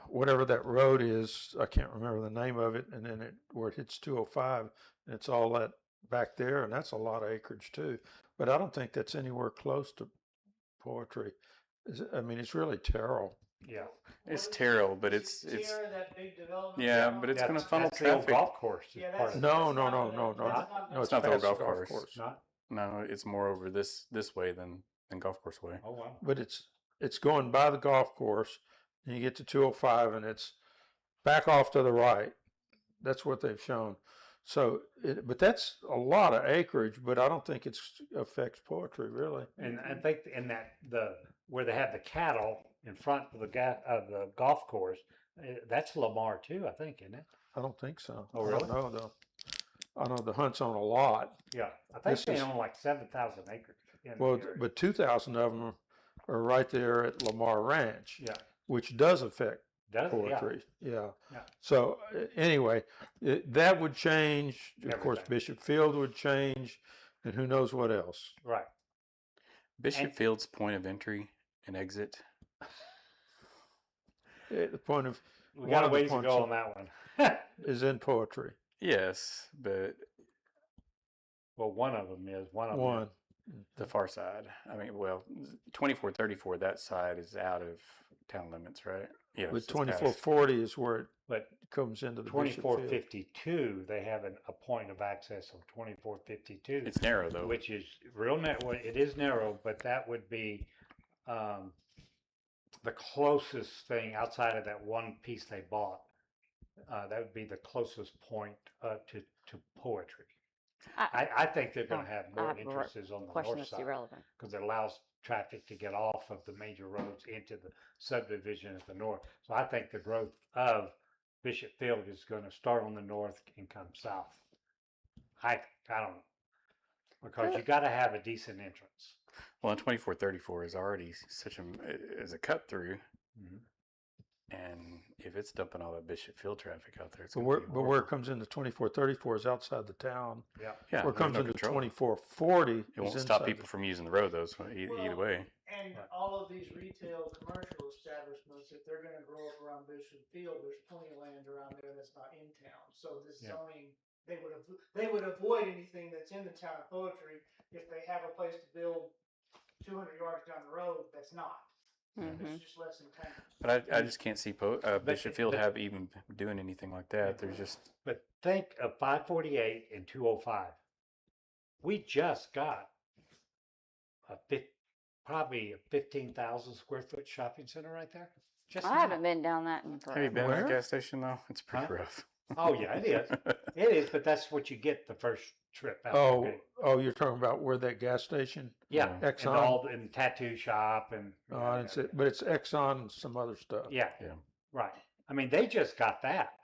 whatever that road is. I can't remember the name of it. And then where it hits 205, and it's all that back there, and that's a lot of acreage too. But I don't think that's anywhere close to Poetry. I mean, it's really Terrell. Yeah. It's Terrell, but it's Tierra, that big development. yeah, down but it's there. going to funnel That's the old traffic. golf course. is Yeah, part that's. of it. No, that's no, not no, that- no, no. that's not No, It's not the old past golf course. Not? No, it's more over this way than golf course way. Oh, wow. But it's going by the golf course, and you get to 205, and it's back off to the right. That's what they've shown. So, but that's a lot of acreage, but I don't think it affects Poetry really. And I think in that where they have the cattle in front of the golf course, that's Lamar too, I think, isn't it? I don't think so. Oh, I don't really? know though. I know the hunt's on a lot. Yeah, I think This they is- own like 7,000 acres. In Well, the area. but 2,000 of them are right there at Lamar Ranch, Yeah, which does affect does it? Yeah. Poetry. Yeah. Yeah. So anyway, that would change. Of course, Everything. Bishop Field would change, and who knows what else. Right. Bishop And- Field's point of entry and exit. The point of We One got a of the ways to points go of- on that one. is in Poetry. Yes, but Well, one of them is one of them. One. the far side. I mean, well, 2434, that side is out of town limits, right? Yeah. But 2440 is where it But comes into the Bishop Field. 2452, they have a point of access of 2452, It's narrow though. which is real narrow. It is narrow, but that would be the closest thing outside of that one piece they bought. That would be the closest point to Poetry. I think they're going to have more have a entrances on the Question north that's side irrelevant. because it allows traffic to get off of the major roads into the subdivision at the north. So I think the growth of Bishop Field is going to start on the north and come south. I don't know, because you got to have a decent entrance. Well, and 2434 is already is a cut through, Mhm. and if it's dumping all that Bishop Field traffic out there, it's But gonna where, be but where it horrible. comes into 2434 is outside the town. Yeah. Yeah, Where it comes there's no into control. 2440 It won't is stop inside people from using the road though. So either Well, way, And all of these retail commercial establishments, if they're gonna grow up around Bishop Field, there's plenty of land around there that's not in town. So this Yeah. zoning, they would avoid anything that's in the town of Poetry if they have a place to build 200 yards down the road that's not. Mhm. It's just less than 10. but I just can't see Bishop Field but- have even doing anything like that. There's just But think of 548 and 205. We just got probably a 15,000 square foot shopping center right there. Just I now. haven't been down that in have you forever. been at Where? that gas station though? It's pretty Huh? rough. Oh yeah, it is. It is, but that's what you get the first trip out. Oh, the gate. you're talking about where that gas station? Yeah, and Exxon. all and the tattoo shop and But it's Exxon and some other stuff. yeah, Yeah. right. I mean, they just got that.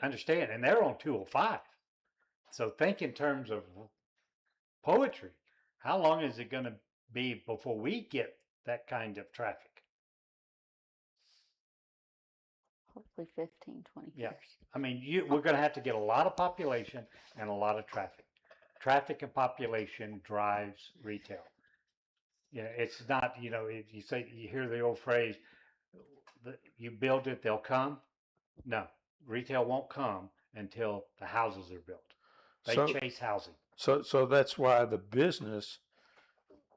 Understand, and they're on 205. So think in terms of Poetry. How long is it going to be before we get that kind of traffic? Hopefully 15, 20 Yeah. years. I mean, we're going to have to get a lot of population and a lot of traffic. Traffic and population drives retail. Yeah, it's not, if you hear the old phrase, you build it, they'll come. No, retail won't come until the houses are built. They So- chase housing. So that's why the business,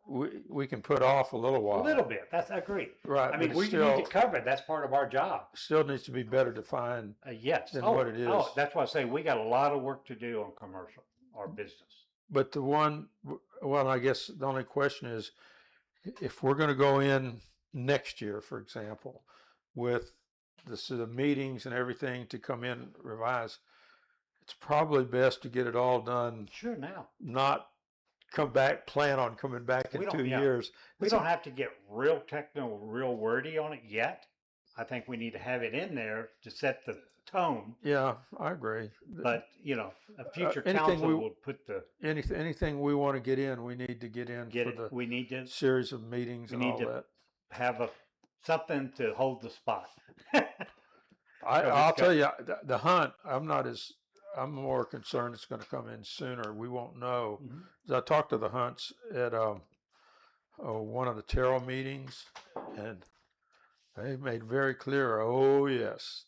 we can put off a little while. A little bit. I agree. Right. I mean, but we it need to cover it. That's part of our job. still needs to be better defined. Yes. Than what it Oh, is. that's why I say we got a lot of work to do on commercial or business. But well, I guess the only question is, if we're going to go in next year, for example, with the meetings and everything to come in revise, it's probably best to get it all done, Sure. Now not plan on coming back in We don't- 2 yeah. years. we don't have to get real technical, real wordy on it yet. I think we need to have it in there to set the tone. Yeah, I agree. But a future anything council we- will put Anything we want to get in, we need to get in get for it. the We need to series of meetings we and need all to- that. have something to hold the spot. I'll it's tell you, the hunt, I'm more concerned it's going to come in sooner. We won't know. Mhm. 'Cause I talked to the hunts at one of the Terrell meetings, and they made very clear, oh yes,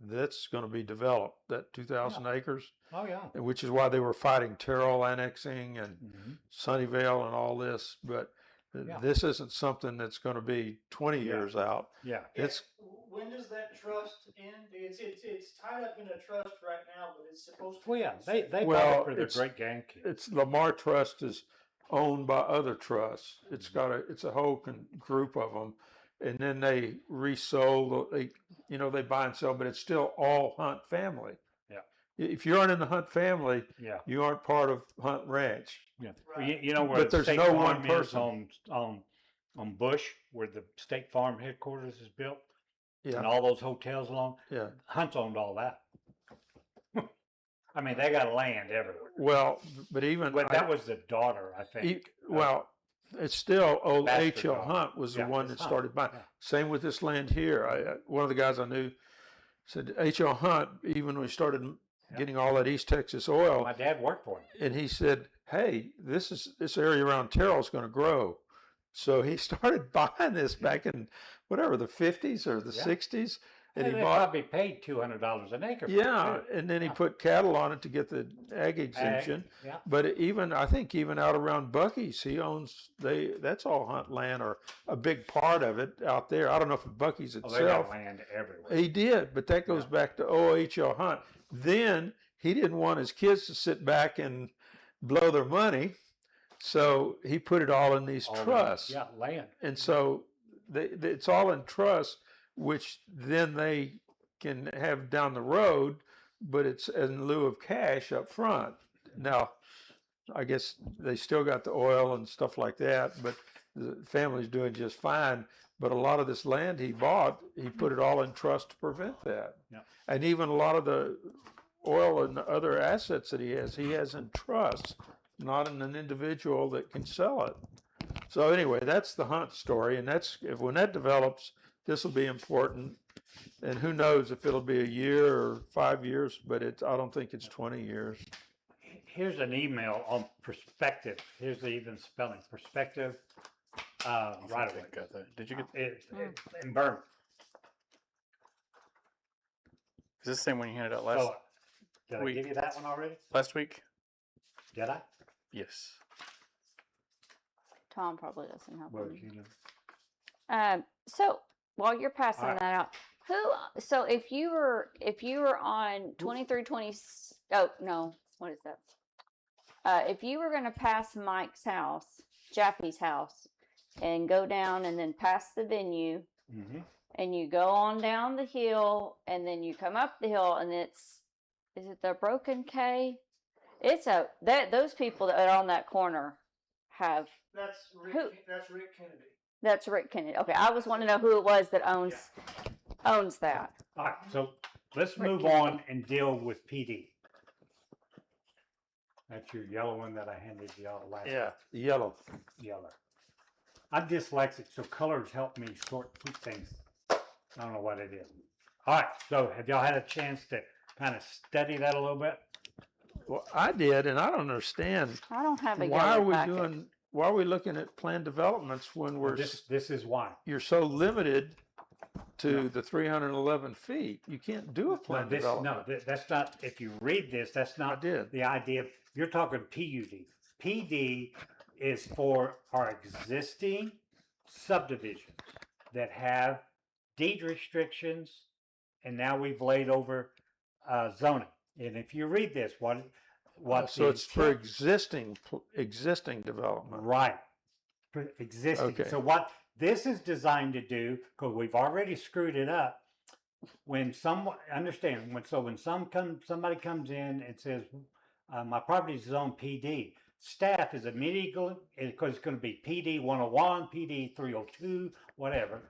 that's going to be developed, that 2,000 acres, Oh, yeah. which is why they were fighting Terrell annexing and Mhm. Sunnyvale and all this. But Yeah. this isn't something that's going to be 20 Yeah. years out. Yeah. It's When does that trust end? It's tied up in a trust right now, but it's supposed to. Well, yeah, they bought Well, it for their it's- great grandkids. it's Lamar Trust is owned by other trusts. It's a whole group of them, and then they resold. They buy and sell, but it's still all Hunt family. Yeah. If you aren't in the Hunt family, Yeah. you aren't part of Hunt Ranch. Yeah. Right. Well, you know where But the there's State no Farm one is person. on Bush, where the State Farm headquarters is built, and Yeah, all those hotels along. yeah. Hunt's owned all that. I mean, they got land everywhere. Well, but even But that was the daughter, I think. well, it's still old Bastard H.L. dog. Hunt was the Yeah, one it's that Hunt. started buying. Yeah. Same with this land here. One of the guys I knew said H.L. Hunt, even when we started Yeah. getting all that East Texas oil, My dad worked for him. and he said, "Hey, this area around Terrell is going to grow." So he started buying this back in whatever the 50s or the Yeah. 60s, and And he they bought. probably paid $200 an acre. for it, Yeah, too. and then he Yeah. put cattle on it to get the ag exemption. Yeah. But I think even out around Bucky's, he owns that's all Hunt land or a big part of it out there. I don't know if Bucky's Oh, they got itself. land everywhere. He did, but that goes Yeah. back to OHL Hunt. Then he didn't want his kids to sit back and blow their money, so he put it all in these All land. trusts. Yeah, land. And so it's all in trust, which then they can have down the road, but it's in lieu of cash up front. Now, I guess they still got the oil and stuff like that, but the family's doing just fine. But a lot of this land he bought, he put it all in trust to prevent that. Yeah. And even a lot of the oil and the other assets that he has in trust, not in an individual that can sell it. So anyway, that's the Hunt story, and when that develops, this will be important. And who knows if it'll be a year or 5 years, but I don't think it's 20 years. Here's an email on perspective. Here's the even spelling. Perspective, right away. Got that. Did you get? In Burn. Is this the same one you handed out So, did I week. give you that one already? last week? Did I? Yes. Tom probably doesn't have Well, one. you know. So while you're passing Alright. that out, so if you were on 2320, oh no, what is that? If you were going to pass Mike's house, Jaffe's house, and go down and then pass the venue, Mhm. and you go on down the hill, and then you come up the hill, and is it the Broken K? Those people that are on that corner have. That's Rick. Who? That's Rick Kennedy. That's Rick Kennedy. Okay, I was wanting to know who it was that owns that. All right, so let's Rick move Kennedy. on and deal with PD. That's your yellow one that I handed y'all last. Yeah, the yellow. Yellow. I'm dyslexic, so colors help me keep things. I don't know what it is. All right, so have y'all had a chance to kind of study that a little bit? Well, I did, and I don't understand I don't have a why are yellow we packet. why are we looking at planned developments when Well, this is why. you're so limited to Yeah. the 311 feet? You can't do a Well, planned no, development. that's not. If you read this, that's not did. the idea. You're talking PUD. PD is for our existing subdivisions that have deed restrictions, and now we've laid over zoning. And if you read this, what So the it's for intent- existing development. right for existing. Okay. So what this is designed to do, because we've already screwed it up. When somebody somebody comes in and says, my property is on PD, staff is immediately, because it's going to be PD 101, PD 302, whatever.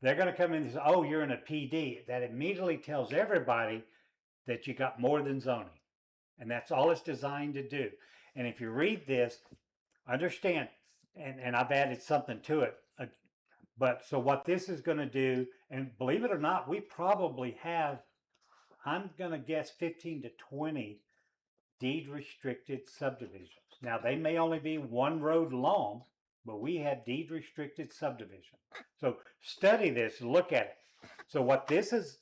They're going to come in and say, oh, you're in a PD. That immediately tells everybody that you got more than zoning. And that's all it's designed to do. And if you read this, understand, and I've added something to it. But so what this is going to do, and believe it or not, we probably have, I'm going to guess 15 to 20 deed restricted subdivisions. Now, they may only be one road long, but we have deed restricted subdivision. So study this, look at it. So what this is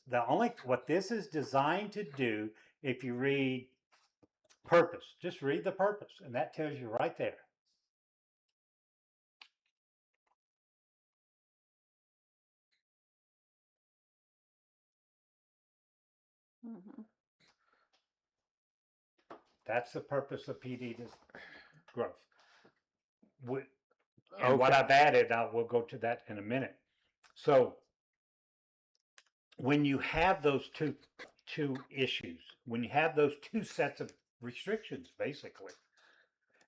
designed to do, if you read purpose, just read the purpose, and that tells you right there. Mhm. That's the purpose of PD growth. And what Okay. I've added, we'll go to that in a minute. So when you have those two issues, when you have those two sets of restrictions, basically,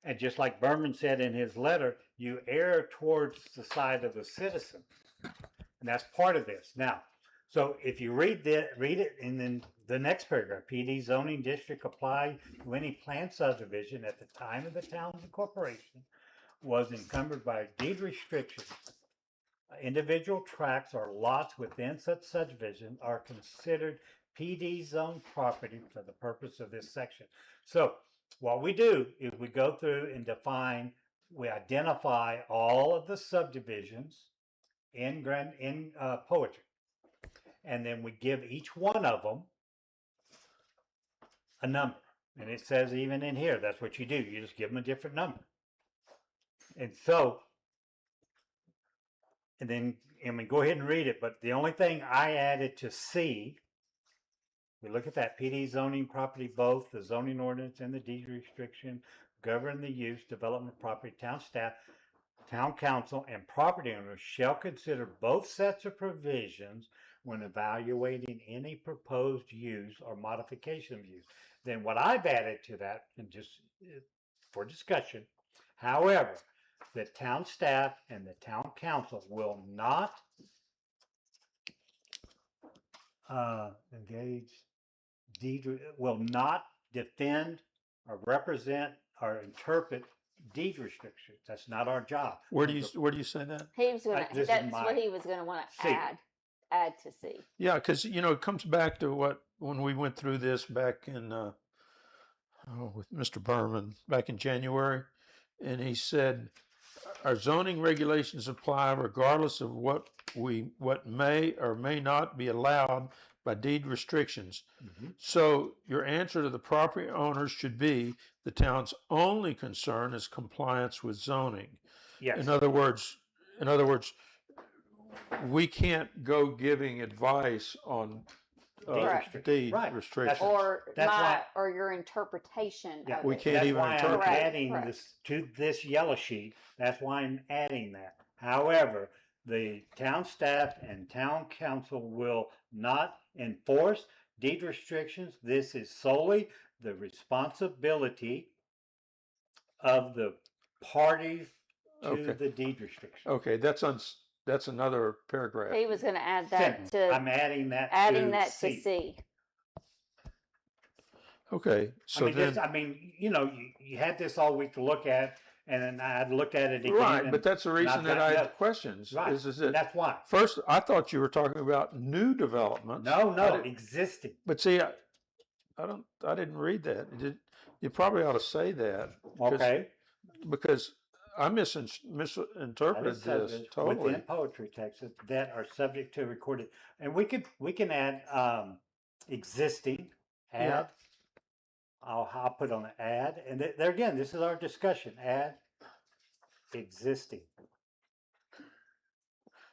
and just like Berman said in his letter, you err towards the side of the citizen, and that's part of this. Now, so if you read it, and then the next paragraph, PD zoning district apply to any planned subdivision at the time of the town's incorporation was encumbered by deed restrictions. Individual tracts or lots within such subdivision are considered PD zone property for the purpose of this section. So what we do is we go through and we identify all of the subdivisions in poetry, and then we give each one of them a number. And it says even in here, that's what you do. You just give them a different number. And so, and then, go ahead and read it. But the only thing I added to C, we look at that PD zoning property, both the zoning ordinance and the deed restriction govern the use, development of property. Town staff, town council, and property owners shall consider both sets of provisions when evaluating any proposed use or modification of use. Then what I've added to that, and just for discussion, however, the town staff and the town council will not will not defend or represent or interpret deed restrictions. That's not our job. Where do you say that? He was gonna. this is That's my what he was gonna want to C. add to C. Yeah, because it comes back to when we went through this back in with Mr. Berman back in January, and he said our zoning regulations apply regardless of what may or may not be allowed by deed restrictions. Mhm. So your answer to the property owners should be the town's only concern is compliance with zoning. Yes. In other words, we can't go giving advice on deed Right. restrictions. Or your interpretation. Yeah, of we it. can't that's even why interpret I'm it. adding Correct. this to this yellow sheet. That's why I'm adding that. However, the town staff and town council will not enforce deed restrictions. This is solely the responsibility of the parties to Okay. the deed restriction. Okay, that's another paragraph. He was gonna add that Sentence. to I'm adding that to C. C. Okay, so then you had this all week to look at, and then I looked at it again. right, and but that's the reason I've that got I no- had questions. right. Is and that that's why. first I thought you were talking about new developments. No, I no, didn't- existing. But see, I didn't read that. You probably ought to say that. Okay. Because I misinterpreted this Subject totally. within poetry texts that are subject to recorded, and we can add existing. Add. Yeah. I'll put on the add, and there again, this is our discussion. Add existing.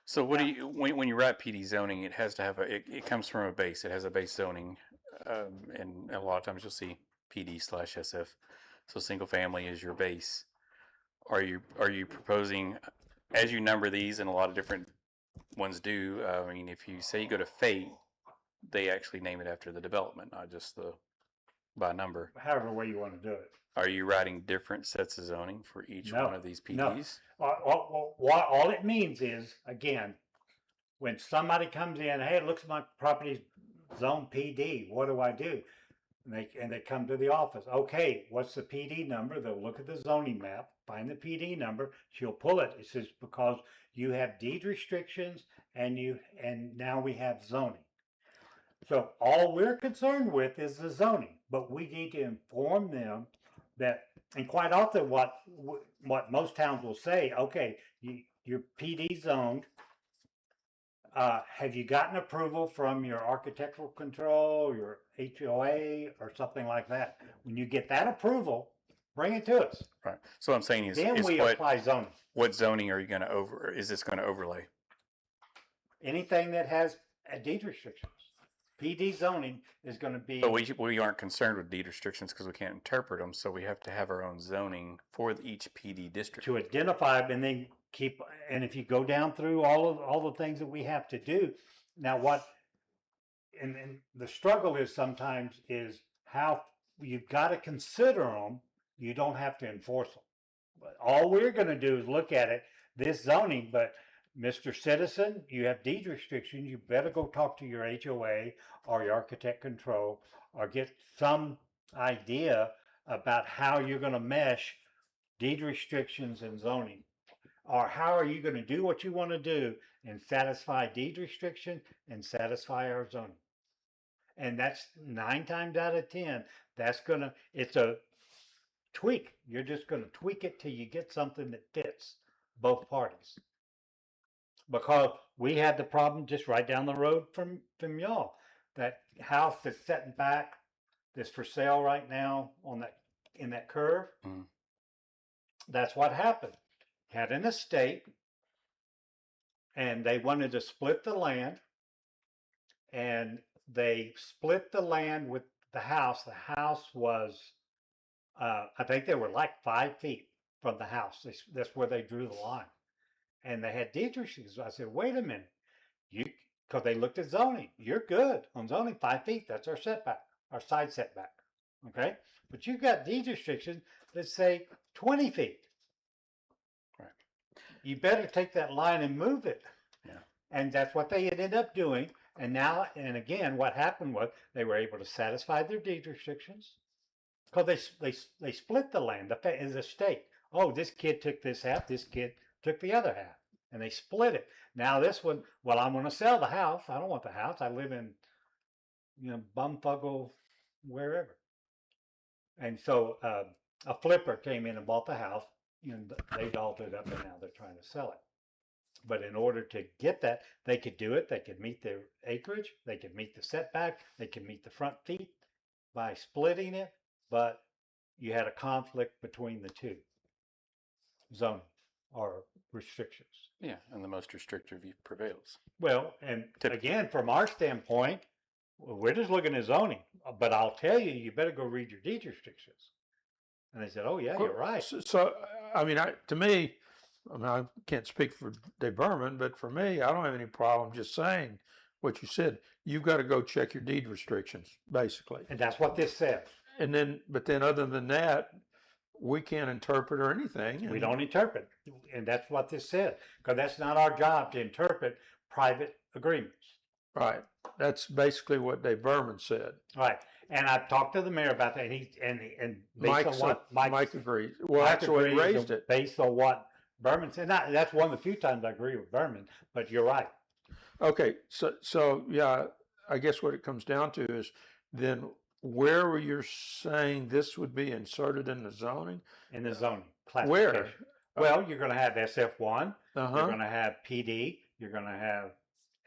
So what do you when you write PD zoning? It has to have it comes from a base. It has a base zoning, and a lot of times you'll see PD/SF. So single family is your base. Are you proposing, as you number these, and a lot of different ones do? I mean, if you say you go to Fate, they actually name it after the development, not just by number. However way you want to do it. Are you writing different sets of zoning for each No, one of these no. PDs? What all it means is, again, when somebody comes in, hey, it looks like my property's zone PD. What do I do? And they come to the office. Okay, what's the PD number? They'll look at the zoning map, find the PD number. She'll pull it. It says because you have deed restrictions and now we have zoning. So all we're concerned with is the zoning, but we need to inform them that, and quite often what most towns will say, okay, you're PD zoned, have you gotten approval from your architectural control, your HOA, or something like that? When you get that approval, bring it to us. Right. So what I'm saying is, Then we apply zoning. what zoning are you going to is this going to overlay? Anything that has deed restrictions. PD zoning is going to be. But we aren't concerned with deed restrictions because we can't interpret them. So we have to have our own zoning for each PD district. to identify them and then keep, and if you go down through all the things that we have to do, now what, and the struggle is sometimes is how you've got to consider them. You don't have to enforce them. But all we're going to do is look at it, this zoning, but Mr. Citizen, you have deed restrictions. You better go talk to your HOA or your architect control or get some idea about how you're going to mesh deed restrictions and zoning. Or how are you going to do what you want to do and satisfy deed restriction and satisfy our zoning? And that's 9 times out of 10, it's a tweak. You're just going to tweak it till you get something that fits both parties. Because we had the problem just right down the road from y'all. That house that's setting back, that's for sale right now in that curve. Mhm. That's what happened. Had an estate, and they wanted to split the land, and they split the land with the house. The house was, I think they were like 5 feet from the house. That's where they drew the line. And they had deed restrictions. I said, wait a minute, because they looked at zoning. You're good on zoning, 5 feet. That's our setback, our side setback. Okay, but you've got deed restrictions that say 20 feet. Right. You better take that line and move it. Yeah. And that's what they ended up doing. And now, and again, what happened was they were able to satisfy their deed restrictions because they split the land, the estate. Oh, this kid took this half, this kid took the other half, and they split it. Now this one, well, I'm going to sell the house. I don't want the house. I live in, bumfugle, wherever. And so a flipper came in and bought the house, and they dolled it up, and now they're trying to sell it. But in order to get that, they could do it. They could meet their acreage. They could meet the setback. They could meet the front feet by splitting it. But you had a conflict between the two zoning or restrictions. Yeah, and the most restrictive prevails. Well, and Typically. again, from our standpoint, we're just looking at zoning. But I'll tell you, you better go read your deed restrictions. And they said, oh, yeah, you're right. So I mean, to me, I can't speak for Dave Berman, but for me, I don't have any problem just saying what you said. You've got to go check your deed restrictions, basically. And that's what this says. But then other than that, we can't interpret or anything. We don't interpret. And that's what this says. Because that's not our job to interpret private agreements. Right. That's basically what Dave Berman said. Right. And I've talked to the mayor about that. And based on what Mike agrees. Well, Mike that's what he agrees raised it. based on what Berman said. That's one of the few times I agree with Berman, but you're right. Okay. So yeah, I guess what it comes down to is then where were you saying this would be inserted in the zoning? In the zoning Where? classification. Well, you're going to have SF1. You're Uh-huh. going to have PD. You're going to have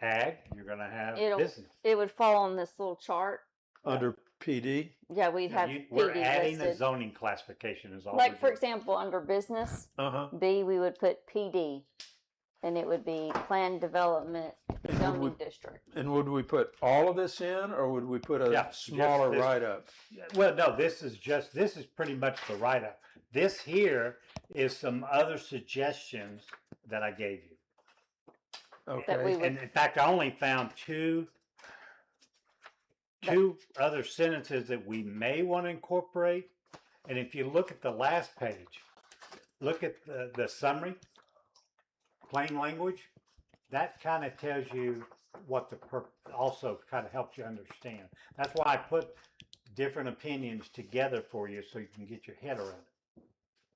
ag. You're going to have business. It would fall on this little chart. Under PD? Yeah, we'd have We're PD adding the listed. zoning classification is all. Like we're for doing. example, under business Uh-huh. B, we would put PD, and it would be Planned Development And Zoning would District. And would we put all of this in, or would we put a Yeah, just smaller this. write-up? Well, no, this is pretty much the write-up. This here is some other suggestions that I gave you. That we Okay. would- And in fact, I only found two other sentences that we may want to incorporate. And if you look at the last page, look at the summary, plain language, that kind of tells you what also kind of helps you understand. That's why I put different opinions together for you so you can get your head around it.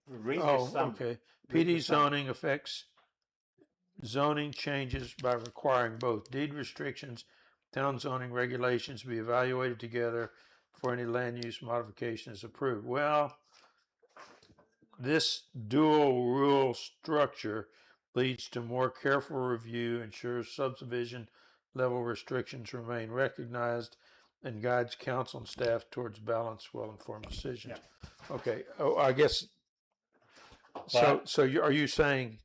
Read the Oh, summary. okay. Read the PD zoning affects zoning changes by requiring both deed restrictions, town zoning regulations be evaluated together before any land use modification is approved. Well, this dual rule structure leads to more careful review, ensures subdivision level restrictions remain recognized, and guides council and staff towards balanced, well-informed decisions. Okay. Oh, I guess. So are you saying,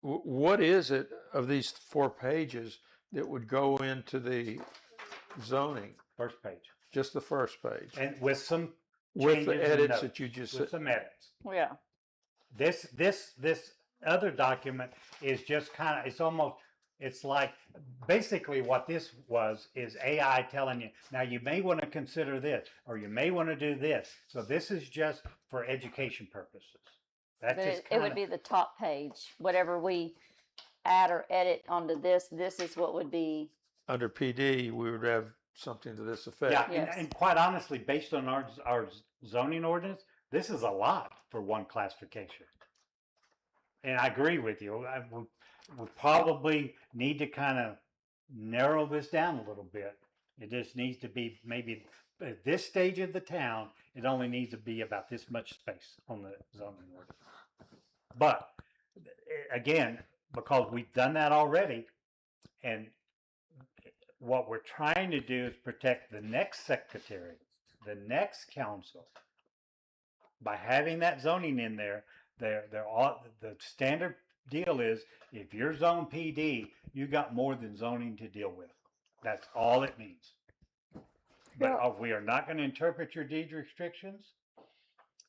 what is it of these 4 pages that would go into the zoning? First page. Just the first page, And with some with the changes and edits notes, that you just with said. some edits. Yeah. This other document is just kind of, it's like, basically what this is AI telling you, now you may want to consider this, or you may want to do this. So this is just for education purposes. That's But just it would be the top page. Whatever we add or edit onto this is what would be. Under PD, we would have something to this effect. yeah, Yes. and quite honestly, based on our zoning ordinance, this is a lot for one classification. And I agree with you. We probably need to kind of narrow this down a little bit. It just needs to be maybe at this stage of the town, it only needs to be about this much space on the zoning ordinance. But again, because we've done that already, and what we're trying to do is protect the next secretary, the next council, by having that zoning in there. They're all, the standard deal is, if you're zone PD, you got more than zoning to deal with. That's all it means. But we are not going to interpret your deed restrictions.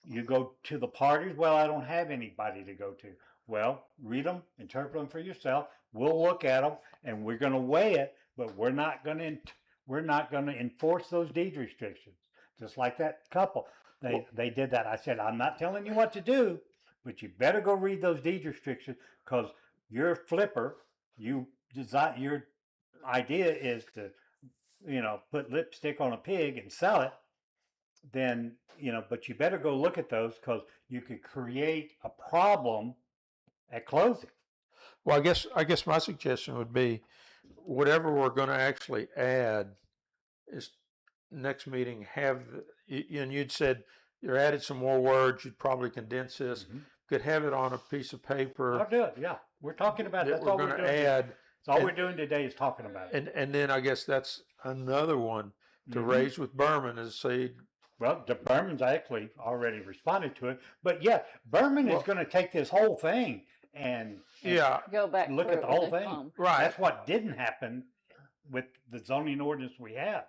You go to the parties. Well, I don't have anybody to go to. Well, read them, interpret them for yourself. We'll look at them, and we're going to weigh it. But we're not going to enforce those deed restrictions. Just like that couple, they did that. I said, I'm not telling you what to do, but you better go read those deed restrictions, because you're a flipper. Your idea is to, put lipstick on a pig and sell it. Then, but you better go look at those, because you could create a problem at closing. Well, I guess my suggestion would be, whatever we're going to actually add is next meeting and you'd said you added some more words, you'd probably condense this, could have it on a piece of paper. I'll do it. Yeah. We're talking about it. that That's we're all going we're to doing. add. That's all and- we're doing today is talking about it. And then I guess that's another one to Mhm. raise with Berman, is say, Well, Berman's actually already responded to it, but yeah, Berman is going to take this whole thing and yeah, Go back. look through at the it when whole they thing. come. right. That's what didn't happen with the zoning ordinance we have.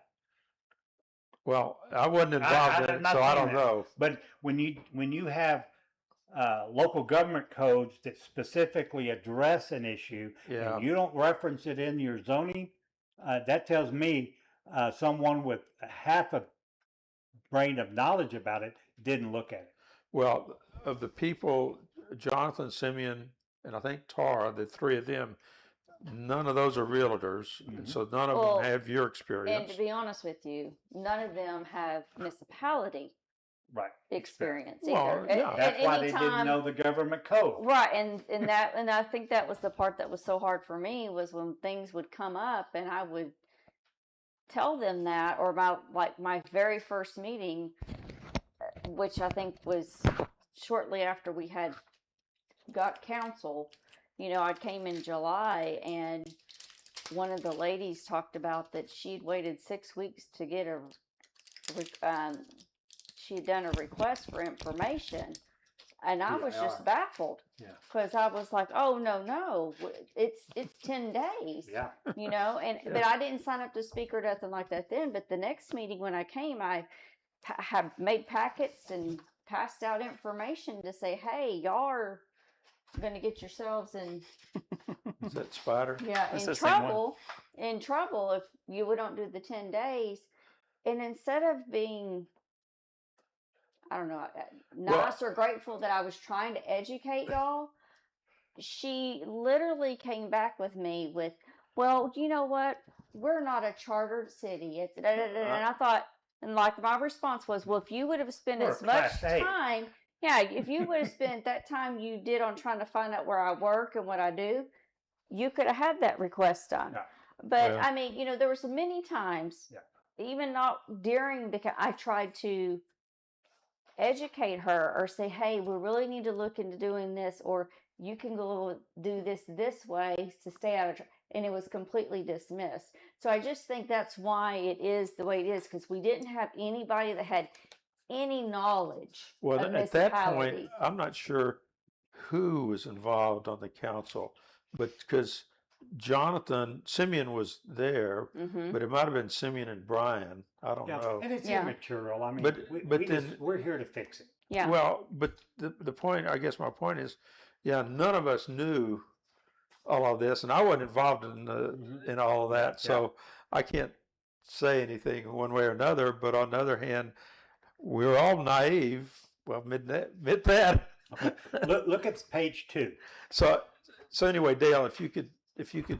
Well, I wasn't involved in I'm it, not so I saying don't that. know. But when you have local government codes that specifically address an issue, Yeah. and you don't reference it in your zoning, that tells me someone with a half a brain of knowledge about it didn't look at it. Well, of the people, Jonathan, Simeon, and I think Tara, the 3 of them, none of those are realtors, and so none of Well, them have your And experience. to be honest with you, none of them have municipality Right. experience Well, either. yeah. That's why they didn't know the government code. Right, and I think that was the part that was so hard for me, was when things would come up and I would tell them that, or my very first meeting, which I think was shortly after we had got council. I came in July, and one of the ladies talked about that she'd waited 6 weeks to get she'd done a request for information, and I was just baffled. Yeah. Because I was like, oh no, it's 10 days. Yeah. But I didn't sign up to speak or nothing like that then. But the next meeting when I came, I have made packets and passed out information to say, hey, y'all are going to get yourselves in Is that Spider? That's in the same one. trouble if you don't do the 10 days. And instead of being, I don't know, nice or grateful that I was trying to educate y'all, she literally came back with me with, well, you know what? We're not a chartered city. It's da, da, da, da. And I thought, and like my response was, well, if you would have spent We're as a much Class A. time, if you would have spent that time you did on trying to find out where I work and what I do, you could have had that request done. Yeah. But Yeah. I mean, there was many times, even not during I tried to educate her or say, hey, we really need to look into doing this, or you can go do this way to stay out of trouble. And it was completely dismissed. So I just think that's why it is the way it is, because we didn't have anybody that had any knowledge Well, of at that point, municipality. I'm not sure who was involved on the council, but because Simeon was there, Mhm. but it might have been Simeon and Brian. I don't Yeah, know. and it's Yeah. immaterial. I mean, But- we, but we just- then- we're here to fix it. Yeah. Well, but the point, I guess my point is, yeah, none of us knew all of this, and I wasn't involved in all of that, so I can't say anything one way or another. But on the other hand, we're all naive. Well, admit that. Look at page 2. So anyway, Dale, if you could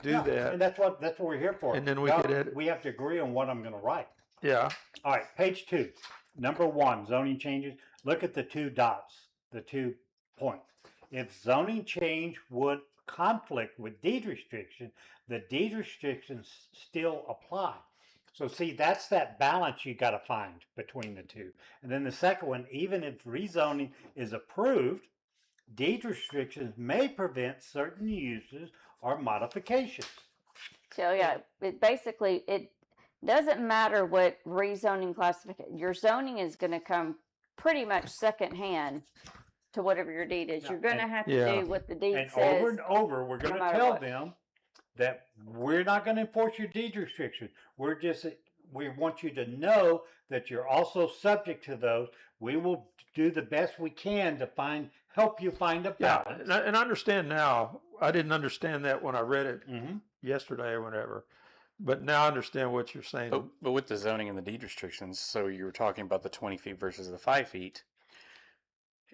do Yeah, that, and that's what we're here for. And then we Now, could edit- We have to agree on what I'm going to write. yeah. All right, page 2, number 1, zoning changes. Look at the 2 dots, the 2 points. If zoning change would conflict with deed restriction, the deed restrictions still apply. So see, that's that balance you got to find between the two. And then the second one, even if rezoning is approved, deed restrictions may prevent certain uses or modifications. So yeah, it basically, it doesn't matter what rezoning classification, your zoning is gonna come pretty much secondhand to whatever your deed is. Yeah, You're gonna and- have to Yeah. do what the deed And says. over and over, we're going no to matter tell what. them that we're not going to enforce your deed restrictions. We want you to know that you're also subject to those. We will do the best we can to help you find a Yeah, balance. and I understand now. I didn't understand that when I read it Mm-hmm. yesterday or whatever, but now I understand what you're saying. But with the zoning and the deed restrictions, so you were talking about the 20 feet versus the 5 feet.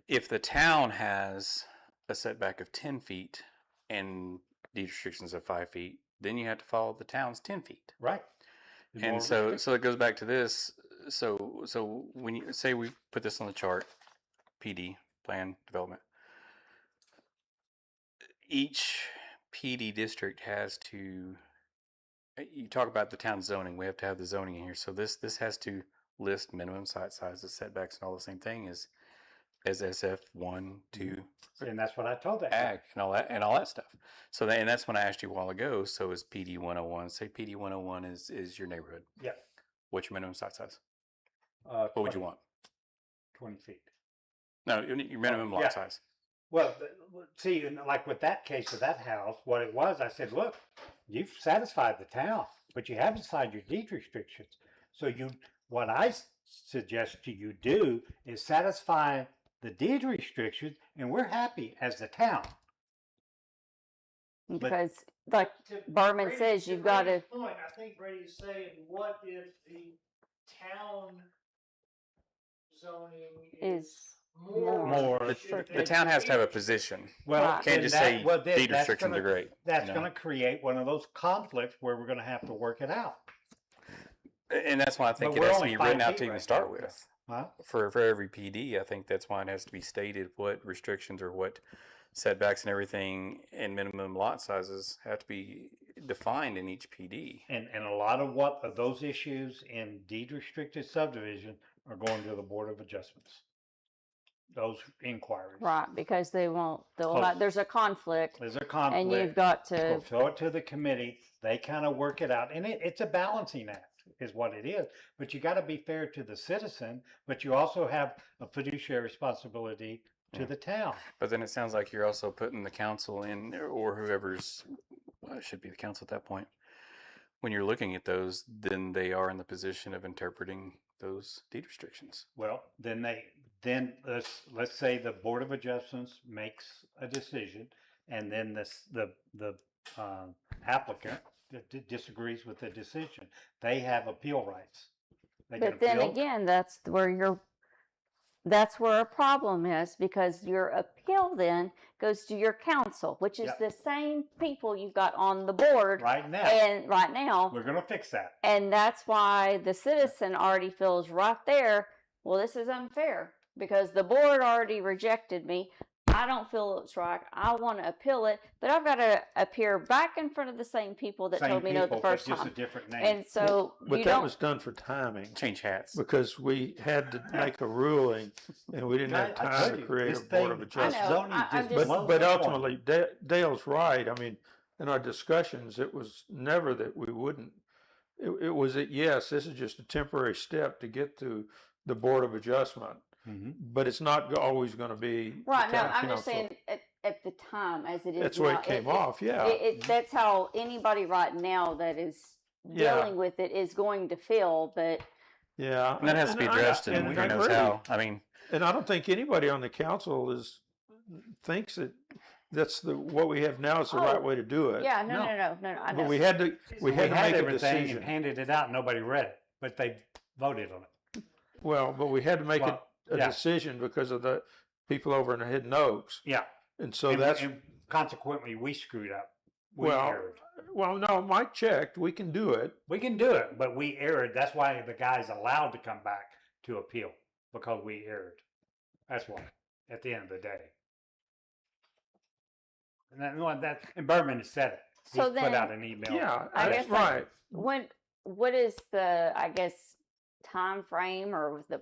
If the town has a setback of 10 feet and deed restrictions of 5 feet, then you have to follow the town's 10 feet. Right. The more And so restrictive- it goes back to this. So when you say we put this on the chart, PD, plan development, each PD district has to, you talk about the town zoning, we have to have the zoning in here. So this has to list minimum site sizes, setbacks, and all the same thing as SF 1, 2, and that's what I told that. ag, and all that stuff. So and that's when I asked you a while ago. So is PD 101? Say PD 101 is your neighborhood. Yeah. What's your minimum site size? What What would you want? 20 feet. No, your minimum lot yeah. size. Well, see, and like with that case of that house, what it was, I said, look, you've satisfied the town, but you haven't signed your deed restrictions. So what I suggest to you do is satisfy the deed restrictions, and we're happy as the town. Because like To Barman Brady's- says, you've got to, Brady's point, I think Brady's saying, what if the town zoning is more? more The, restrictive the town has to have a than position. Well, Right. Can't then just that- say well, then deed that's restrictions gonna- are great. That's you know? going to create one of those conflicts where we're going to have to work it out. And that's why I think But it we're has to only be 5 written out feet to even right start now. with. Huh? For every PD, I think that's why it has to be stated what restrictions or what setbacks and everything and minimum lot sizes have to be defined in each PD. And a lot of those issues in deed restricted subdivision are going to the Board of Adjustments. Those inquiries. right, because they'll Close. have, there's a conflict There's a conflict. and you've got Go to, throw it to the committee. They kind of work it out, and it's a balancing act, is what it is. But you got to be fair to the citizen, but you also have a fiduciary responsibility to Yeah. the town. But then it sounds like you're also putting the council in, or whoever's, well, it should be the council at that point. When you're looking at those, then they are in the position of interpreting those deed restrictions. Well, then let's say the Board of Adjustments makes a decision, and then the applicant disagrees with the decision. They have appeal rights. They can but then appeal. again, that's where a problem is, because your appeal then goes to your council, which is Yep. the same people you've got on the board Right now, and right now. we're going to fix that. And that's why the citizen already feels right there, well, this is unfair because the board already rejected me. I don't feel it's right. I want to appeal it, but I've got to appear back in front of the same people that Same told me no the people, but first just time. a different name. And so But you that don't. was done for timing, Change hats. because we had to make a ruling and we didn't have I time told to you, create this a board thing- of I adjustment. know. zoning I'm just just- blows But the point. ultimately, Dale's right. I mean, in our discussions, it was never that we wouldn't. It was that, yes, this is just a temporary step to get to the Board of Adjustment, Mhm. but it's not always going to be the Right, no, town I'm just council. saying at the time as it is That's the way now, it came off, yeah. That's how anybody right now that is Yeah. dealing with it is going to feel, but Yeah. And that has to be addressed, and and who I knows agree. how. I mean, And I don't think anybody on the council thinks that that's what we have now is the right Oh, way to do it. yeah, no, I But know. we had to We make had a everything decision. and handed it out, and nobody read it, but they voted on it. Well, but we had to make Well, a yeah. decision because of the people over in the Hidden Oaks, Yeah. and so And- that's and consequently, we screwed up. We well. erred. Well, no, Mike checked. We can do it. We can do it, but we erred. That's why the guy's allowed to come back to appeal, because we erred. That's why, at the end of the day. And Berman has said it. He's So put then- out an email. Yeah, I that's guess, like, right. What is the, I guess, time frame or the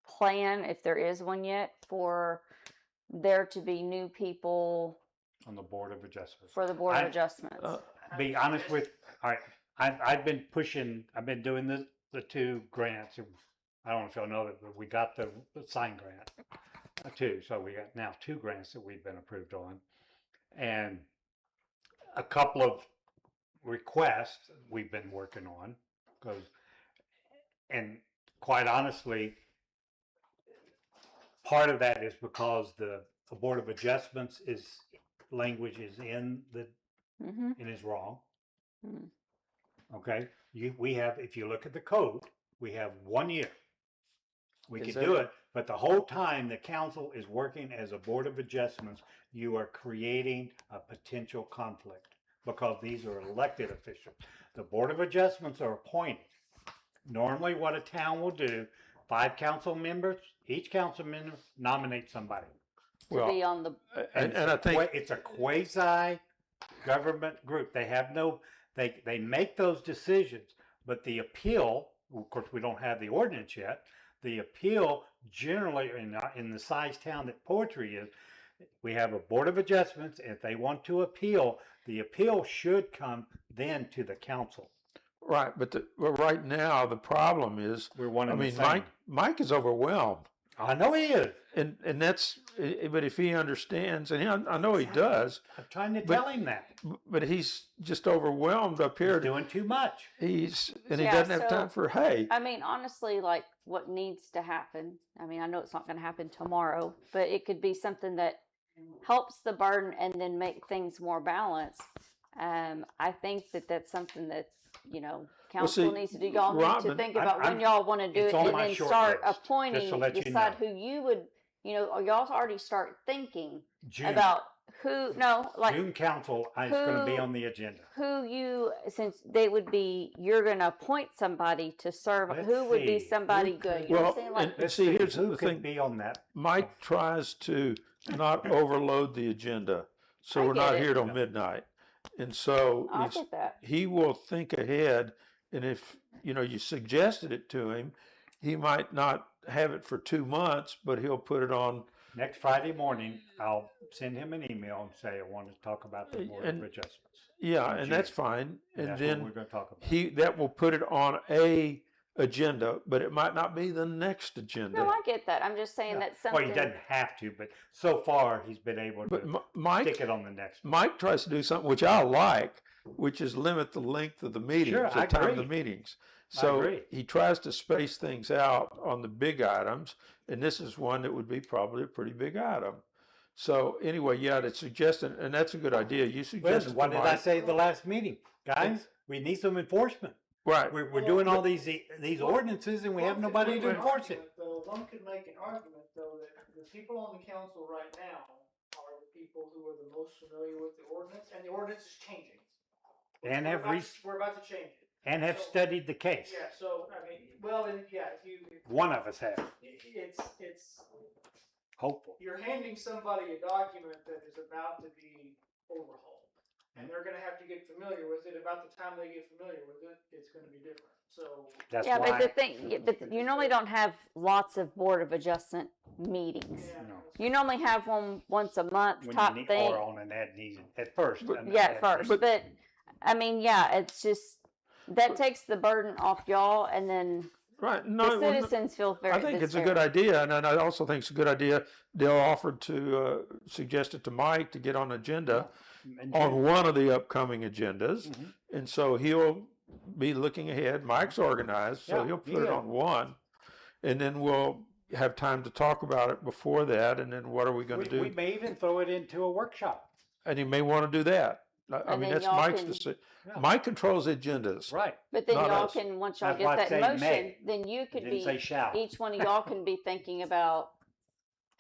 plan, if there is one yet, for there to be new people On the Board of Adjustments. for the Board of I- Adjustments? Be honest with, all right, I've been pushing, I've been doing the two grants. I don't know if y'all know that, but we got the sign grant too. So we got now two grants that we've been approved on. And a couple of requests we've been working on, and quite honestly, part of that is because the Board of Adjustments language is in the Mm-hmm. and is wrong. Mm. Okay, we have, if you look at the code, we have 1 year. We Is can do that- it, but the whole time the council is working as a Board of Adjustments, you are creating a potential conflict because these are elected officials. The Board of Adjustments are appointed. Normally what a town will do, 5 council members, each council member nominates somebody. To Well, be on the, and I think It's a quasi government group. They have they make those decisions, but the appeal, of course, we don't have the ordinance yet. The appeal generally in the size town that Poetry is, we have a Board of Adjustments. If they want to appeal, the appeal should come then to the council. right, but right now the problem is, We're one I and the mean, same. Mike is overwhelmed, I know he is. and that's. But if he understands, and I know he does, I'm trying to But- tell him that. but he's just overwhelmed up He's here. doing too much. He Yeah, doesn't have so- time for hay. I mean, honestly, like what needs to happen. I mean, I know it's not going to happen tomorrow, but it could be something that helps the burden and then make things more balanced. I think that's something that, council see, needs to do. Y'all need to Robin, think I'm- about when I'm- y'all want to do it's it on and my then short start list, appointing, just to let you decide know. who you would, or y'all already start thinking June, about who, no, like June council is going to be who- on the agenda. who you, since they would be, you're going to appoint somebody to serve, Let's who would be see, somebody who good? could- You know Well, what I'm saying? Like, and Let's see, see here's who the could thing. be on that. Mike tries to not overload the agenda, so I we're get not it. here till midnight, and so I'll get that. he will think ahead. And if you suggested it to him, he might not have it for 2 months, but he'll put it on. Next Friday morning, I'll send him an email and say I want to talk about the Board of And- Adjustments. Yeah, in and that's June. fine. And that's then what we're going to talk about. that will put it on a agenda, but it might not be the next agenda. No, I get that. I'm just saying Yeah. that's Well, something. he doesn't have to, but so far he's been able But to Mike stick it on the next. one. Mike tries to do something which I like, which is limit the length of the meetings, Sure, the I time of the agree. meetings. I So agree. he tries to space things out on the big items, and this is one that would be probably a pretty big item. So anyway, yeah, to suggest, and that's a good idea. You Well, suggested what to did I Mike- say at the last meeting? Guys, we need some enforcement. Right. We're doing all these ordinances and we have nobody to enforce it. Though, one could make an argument, though, that the people on the council right now are the people who are the most familiar with the ordinance, and the ordinance is changing. And We're have about re- to- We're about to change it. and have studied the case. Yeah, so, I mean, well, and, yeah, if One of us has, it's, hopeful. you're you're handing somebody a document that is about to be overhauled, and they're gonna have to get familiar with it. About the time they get familiar with it, it's gonna be different. So, That's Yeah, but why. the thing, but you normally don't have lots of Board of Adjustment meetings. yeah. No. You normally have one once a month when type you need, thing. or on an ad need at first. Yeah, at first. But I mean, yeah, it's just that takes the burden off y'all, and then Right. the No, well, citizens feel very. I think it's a good idea, and I also think it's a good idea. Dale offered to suggest it to Mike to get on agenda on one of the upcoming agendas, Mhm. and so he'll be looking ahead. Mike's organized, so Yeah, he'll put he it is. on one, and then we'll have time to talk about it before that, and then what are we going we, to do? we may even throw it into a workshop. And he may want to do that. I And mean, then that's y'all Mike's can- decision. Yeah. Mike controls agendas. Right. But then not y'all us. can, once y'all That's get why I that say motion, may. then you It could didn't say be, shall. each one of y'all can be thinking about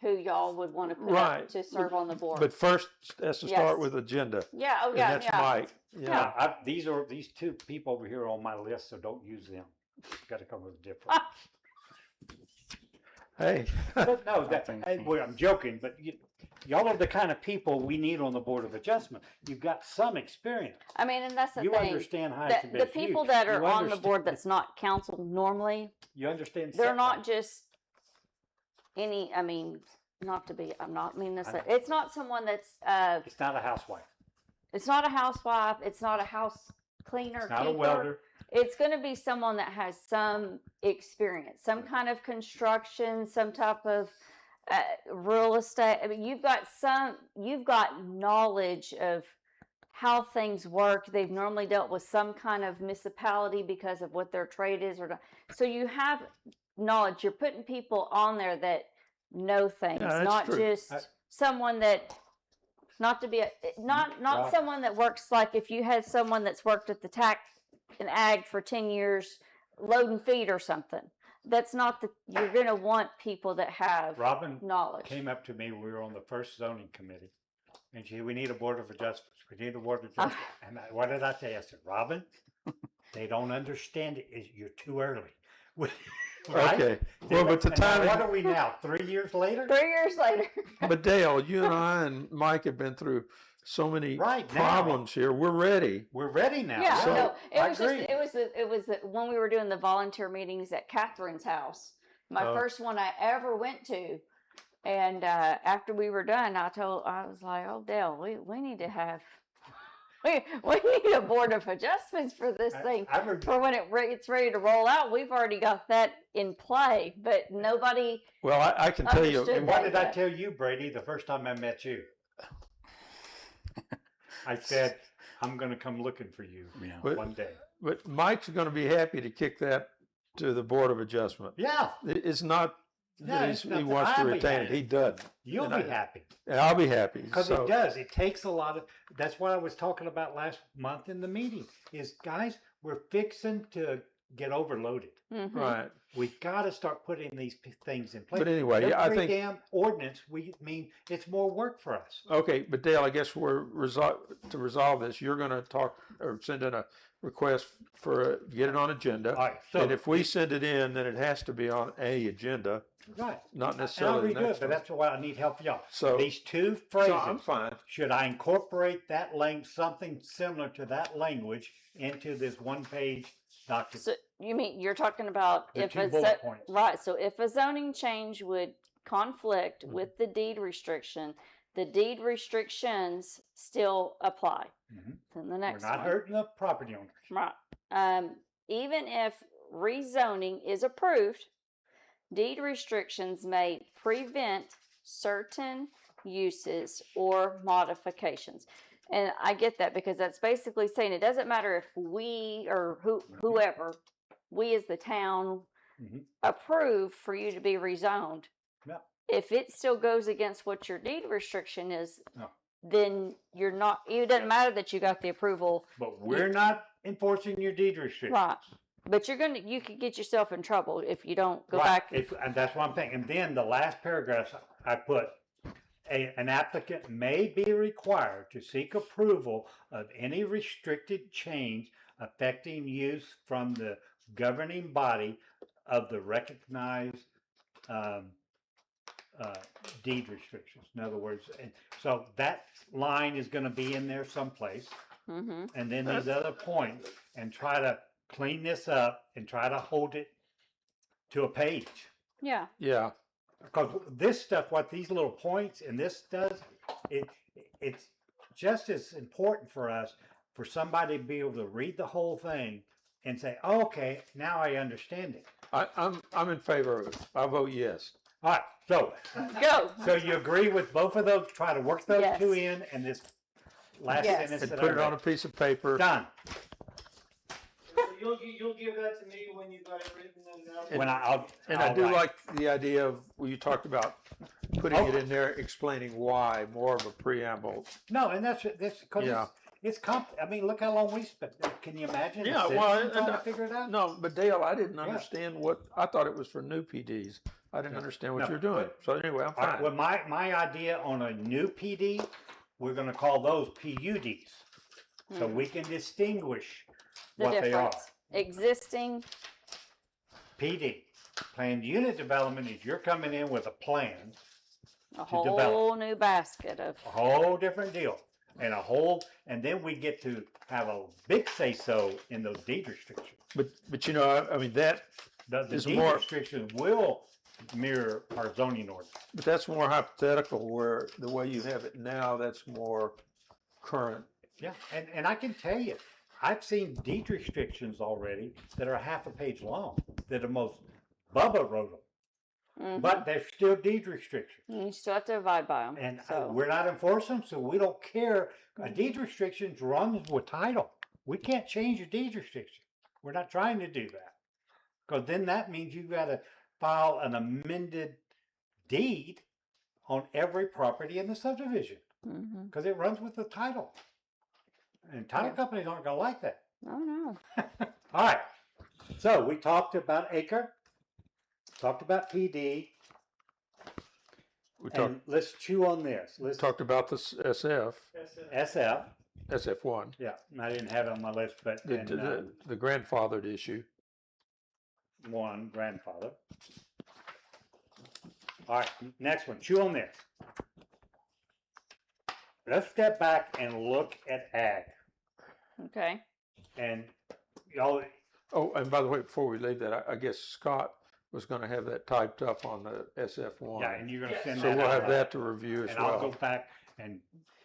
who y'all would want to put Right. up to serve on the board. But first, has to start Yes. with agenda, Yeah, oh and yeah, that's yeah. Mike. Yeah. These two people over here on my list, so don't use them. Got to come with a different. Hey. But no, think- well, I'm joking, but y'all are the kind of people we need on the Board of Adjustment. You've got some experience. I mean, and that's the You thing. understand how The, it's the people that are on the board that's not council normally, You understand. they're not setbacks. just any, I mean, not to be, I'm not mean this, I know. it's not someone that's, It's not a housewife. it's not a housewife, it's not a house cleaner, It's not a keeper. welder. It's going to be someone that has some experience, some kind of construction, some type of real estate. I mean, you've got knowledge of how things work. They've normally dealt with some kind of municipality because of what their trade is, or not. So you have knowledge. You're putting people on there that know things, Yeah, that's not true. just someone that. Not to be not Right. someone that works like if you had someone that's worked at the tax and ag for 10 years loading feed or something. That's not you're going to want people that have Robin knowledge. came up to me. We were on the first zoning committee, and she, we need a board of adjustments. We need a board of adjustments. And what did I tell you? I said, Robin, they don't understand it. You're too early. Right? Okay. Well, but the And now time, what are we now? 3 years later? 3 years later. but Dale, you and I and Mike have been through so many Right, now. problems here. We're ready. We're ready now. Yeah, So, no, I it was just agree. it was when we were doing the volunteer meetings at Catherine's house. My Oh. first one I ever went to. And after we were done, I was like, "Oh, Dale, we need to have we need a board of adjustments for this thing." I remember, For when it's ready to roll out, we've already got that in play, but nobody. Well, I can tell you, Understood. and what did I that. tell you, Brady, the first time I met you? I said, I'm going to come looking for you Yeah. But- one day. but Mike's going to be happy to kick that to the Board of Adjustment. Yeah, It's not No, that it's he nothing. wants to I'll be retain it. happy. He doesn't. you'll And be I- happy. And I'll be happy. Because So, it does. It takes a lot of. That's what I was talking about last month in the meeting. Is guys, we're fixing to get overloaded. Mhm. right. We got to start putting these things in place. But anyway, yeah, I Every think, damn ordinance. We mean it's more work for us. okay, but Dale, I guess to resolve this, you're going to talk or send in a request for, get it on agenda. All right. So And if we send it in, then it has to be on a agenda, right, not and I'll necessarily the redo it. next But one. that's why I need help from y'all. So, These two so phrases. I'm fine. Should I incorporate that something similar to that language into this one-page document? So you mean you're talking about The if two a bullet points. right? So if a zoning change would conflict Mhm. with the deed restriction, the deed restrictions still apply. Mhm. Then the We're next not one, hurting the property owners. right? Even if rezoning is approved, deed restrictions may prevent certain uses or modifications. And I get that because that's basically saying it doesn't matter if we or whoever, we as the town Mhm. approve for you to be rezoned. Yeah. If it still goes against what your deed restriction is, No. then you're not, it doesn't matter that you got the approval. But we're not enforcing your deed restriction. Right. But you could get yourself in trouble if you don't go Right. back. And that's what I'm thinking. And then the last paragraph I put, an applicant may be required to seek approval of any restricted change affecting use from the governing body of the recognized deed restrictions. In other words, and so that line is gonna be in there someplace. Mm-hmm. And then these other points, and try to clean this up and try to hold it to a page. Yeah. Yeah, Because this stuff, what these little points and this does, it's just as important for us for somebody to be able to read the whole thing and say, oh, okay, now I understand it. I'm in favor of it. I vote yes. All right, so Go. you agree with both of those? Try to work those Yes. two in, and this last Yes. sentence And that put I it on a read. piece of paper. Done. So you'll give that to me when you've got it written and. When I'll And I I'll do write. like the idea of, well, you talked about putting Oh. it in there, explaining why, more of a preamble. No, and that's because Yeah. it's I mean, look how long we spent. Can you imagine? Yeah, the well, citizens trying and to figure it out. No, but Dale, I didn't Yeah. understand I thought it was for new PDs. I didn't understand what No, you're doing. but- So anyway, I'm All right, fine. well, my idea on a new PD, we're going to call those PUDs, so we can distinguish The what they are. difference. Existing. PD, planned unit development, is you're coming in with a plan, A To develop. whole new basket of. a whole different deal, and then we get to have a big say so in those deed restrictions. But you know, I mean, the The Is deed more- restrictions will mirror our zoning ordinance. but that's more hypothetical, where the way you have it now, that's more current. Yeah, and I can tell you, I've seen deed restrictions already that are half a page long, that are most, Bubba wrote them, Mhm. but they're still deed restrictions. You still have to abide by them. And so. we're not enforcing them, so we don't care. A deed restrictions runs with title. We can't change a deed restriction. We're not trying to do that. Because then that means you gotta file an amended deed on every property in the subdivision, Mhm. because it runs with the title. And title Yeah. companies aren't gonna like that. Oh no. All right, so we talked about acre, talked about PD, We and let's chew on this. Let's talked about this SF, That's it. SF, SF1, yeah, I didn't have it on my list, but, the, and, the grandfathered issue. one, grandfather. All right, next one, chew on this. Let's step back and look at ag, Okay. and y'all, Oh, and by the way, before we leave that, I guess Scott was gonna have that typed up on the SF1. yeah, and you're gonna Yeah. send So that we'll out. have that to review as And I'll go well. back and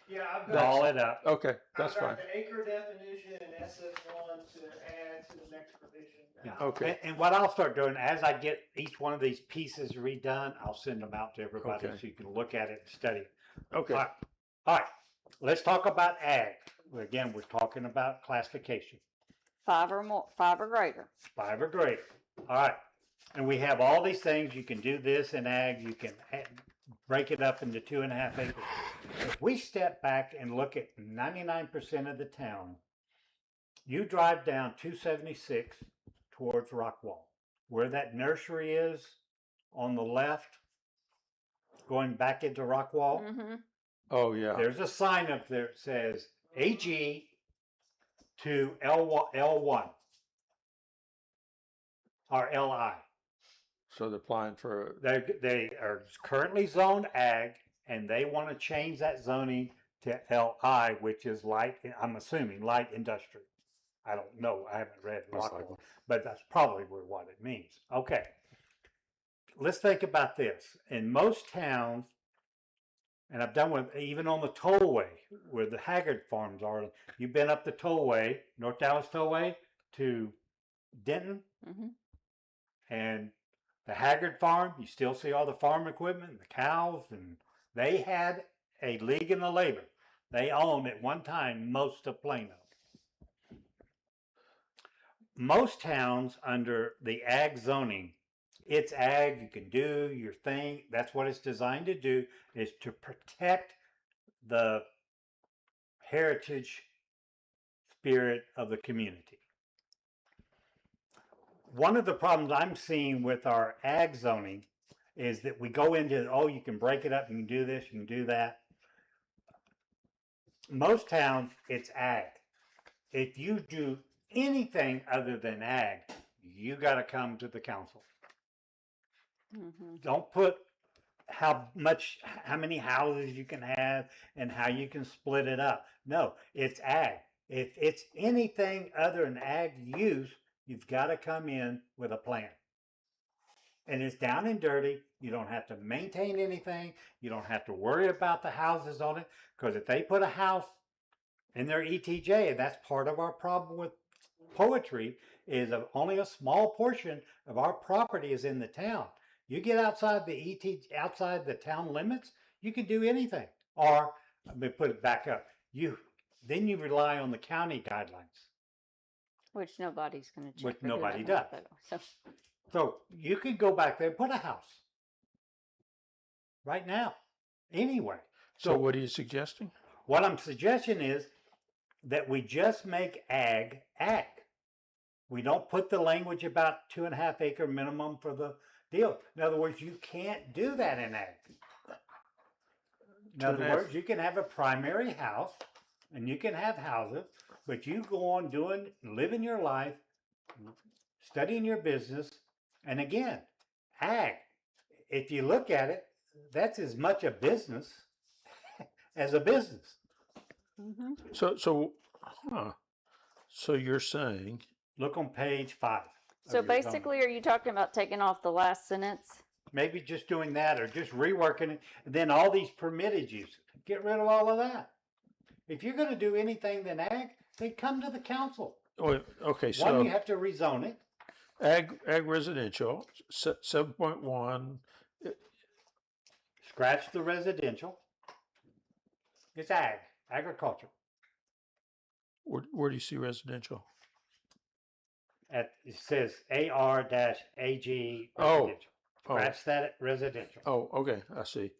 Yeah, I've doll got, it up. Okay, that's I've fine. got the acre definition and SF1 to add to the next revision. Yeah. Okay. And what I'll start doing, as I get each one of these pieces redone, I'll send them out to everybody Okay. so you can look at it and study it. Okay. All right, all right, let's talk about ag. Again, we're talking about classification, 5 or more, 5 or greater. 5 or greater. All right, and we have all these things. You can do this in ag. You can break it up into 2.5 acres. If we step back and look at 99% of the town, you drive down 276 towards Rockwall, where that nursery is on the left, going back into Rockwall. Mm-hmm. Oh, yeah. There's a sign up there that says AG to L1 or LI. So they're applying for, They are currently zoned ag, and they want to change that zoning to LI, which is light, I'm assuming, light industry. I don't know, I haven't read Most Rockwall, likely. but that's probably what it means. Okay. Let's think about this. In most towns, and I've done with, even on the tollway, where the Haggard farms are, you've been up the tollway, North Dallas Tollway, to Denton, Mm-hmm. and the Haggard farm, you still see all the farm equipment, and the cows, and they had a League in the Labor. They owned at one time most of Plano. Most towns under the ag zoning, it's ag, you can do your thing. That's what it's designed to do, is to protect the heritage spirit of the community. One of the problems I'm seeing with our ag zoning is that we go into, oh, you can break it up, you can do this, you can do that. Most towns, it's ag. If you do anything other than ag, you got to come to the council. Mm-hmm. Don't put how many houses you can have and how you can split it up. No, it's ag. If it's anything other than ag use, you've got to come in with a plan. And it's down and dirty. You don't have to maintain anything. You don't have to worry about the houses on it. Because if they put a house in their ETJ, and that's part of our problem with poetry, is only a small portion of our property is in the town. You get outside outside the town limits, you can do anything. Or let me put it back up. Then you rely on the county guidelines. Which nobody's going to check. Which or do nobody nothing does. with, so. So you could go back there and put a house right now, anywhere. So what are you suggesting? What I'm suggesting is that we just make ag ag. We don't put the language about 2.5 acre minimum for the deal. In other words, you can't do that in ag. In other 2.5 words, you can have a primary house and you can have houses, but you go on living your life, studying your business. And again, ag, if you look at it, that's as much a business as a business. Mhm. So you're saying, Look on page 5. of So your zoning. basically, are you talking about taking off the last sentence? Maybe just doing that or just reworking it. And then all these permitted uses. Get rid of all of that. If you're going to do anything than ag, then come to the council. oh, okay, One, so you have to rezone it. ag residential, 7.1, Scratch the residential. It's agriculture. where do you see residential? It says AR-AG Oh, residential. Scratch that residential. Oh, okay, I see.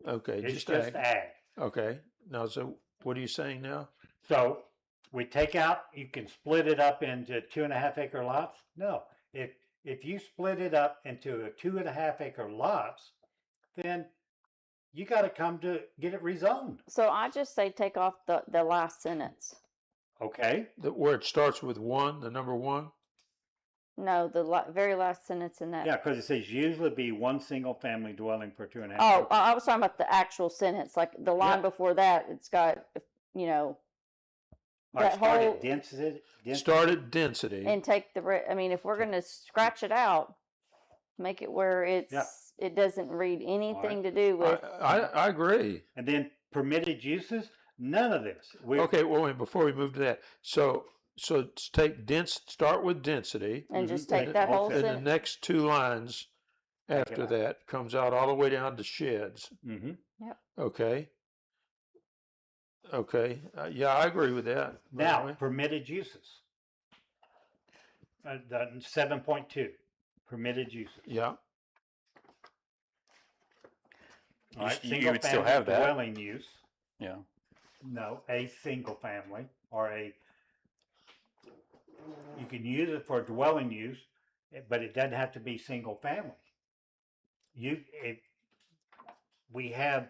Okay, It's just just ag. ag. Okay, now, so what are you saying now? So we take out, you can split it up into 2.5 acre lots. No, if you split it up into a 2.5 acre lots, then you got to come to get it rezoned. So I just say take off the last sentence. Okay. Where it starts with 1, the number 1? No, the very last sentence in that. Yeah, because it says usually be one single family dwelling per 2.5 Oh, acres. I was talking about the actual sentence, like the line Yeah. before that. It's got, you know, All right, that start whole- at density. Start at density. and take the. I mean, if we're going to scratch it out, make it where it doesn't read anything to do with. I agree. And then permitted uses, none of this. Okay, well, wait, before we move to that, so start with density, And just Mhm. take that whole and the sentence. next 2 lines Take it after out. that comes out all the way down to sheds. Mm-hmm. Okay. Okay. Yeah, I agree with that. by the Now, way. permitted uses. The 7.2, permitted uses. Yeah. All right, You would still single-family have that. dwelling use. Yeah. No, a single family you can use it for dwelling use, but it doesn't have to be single family. We have,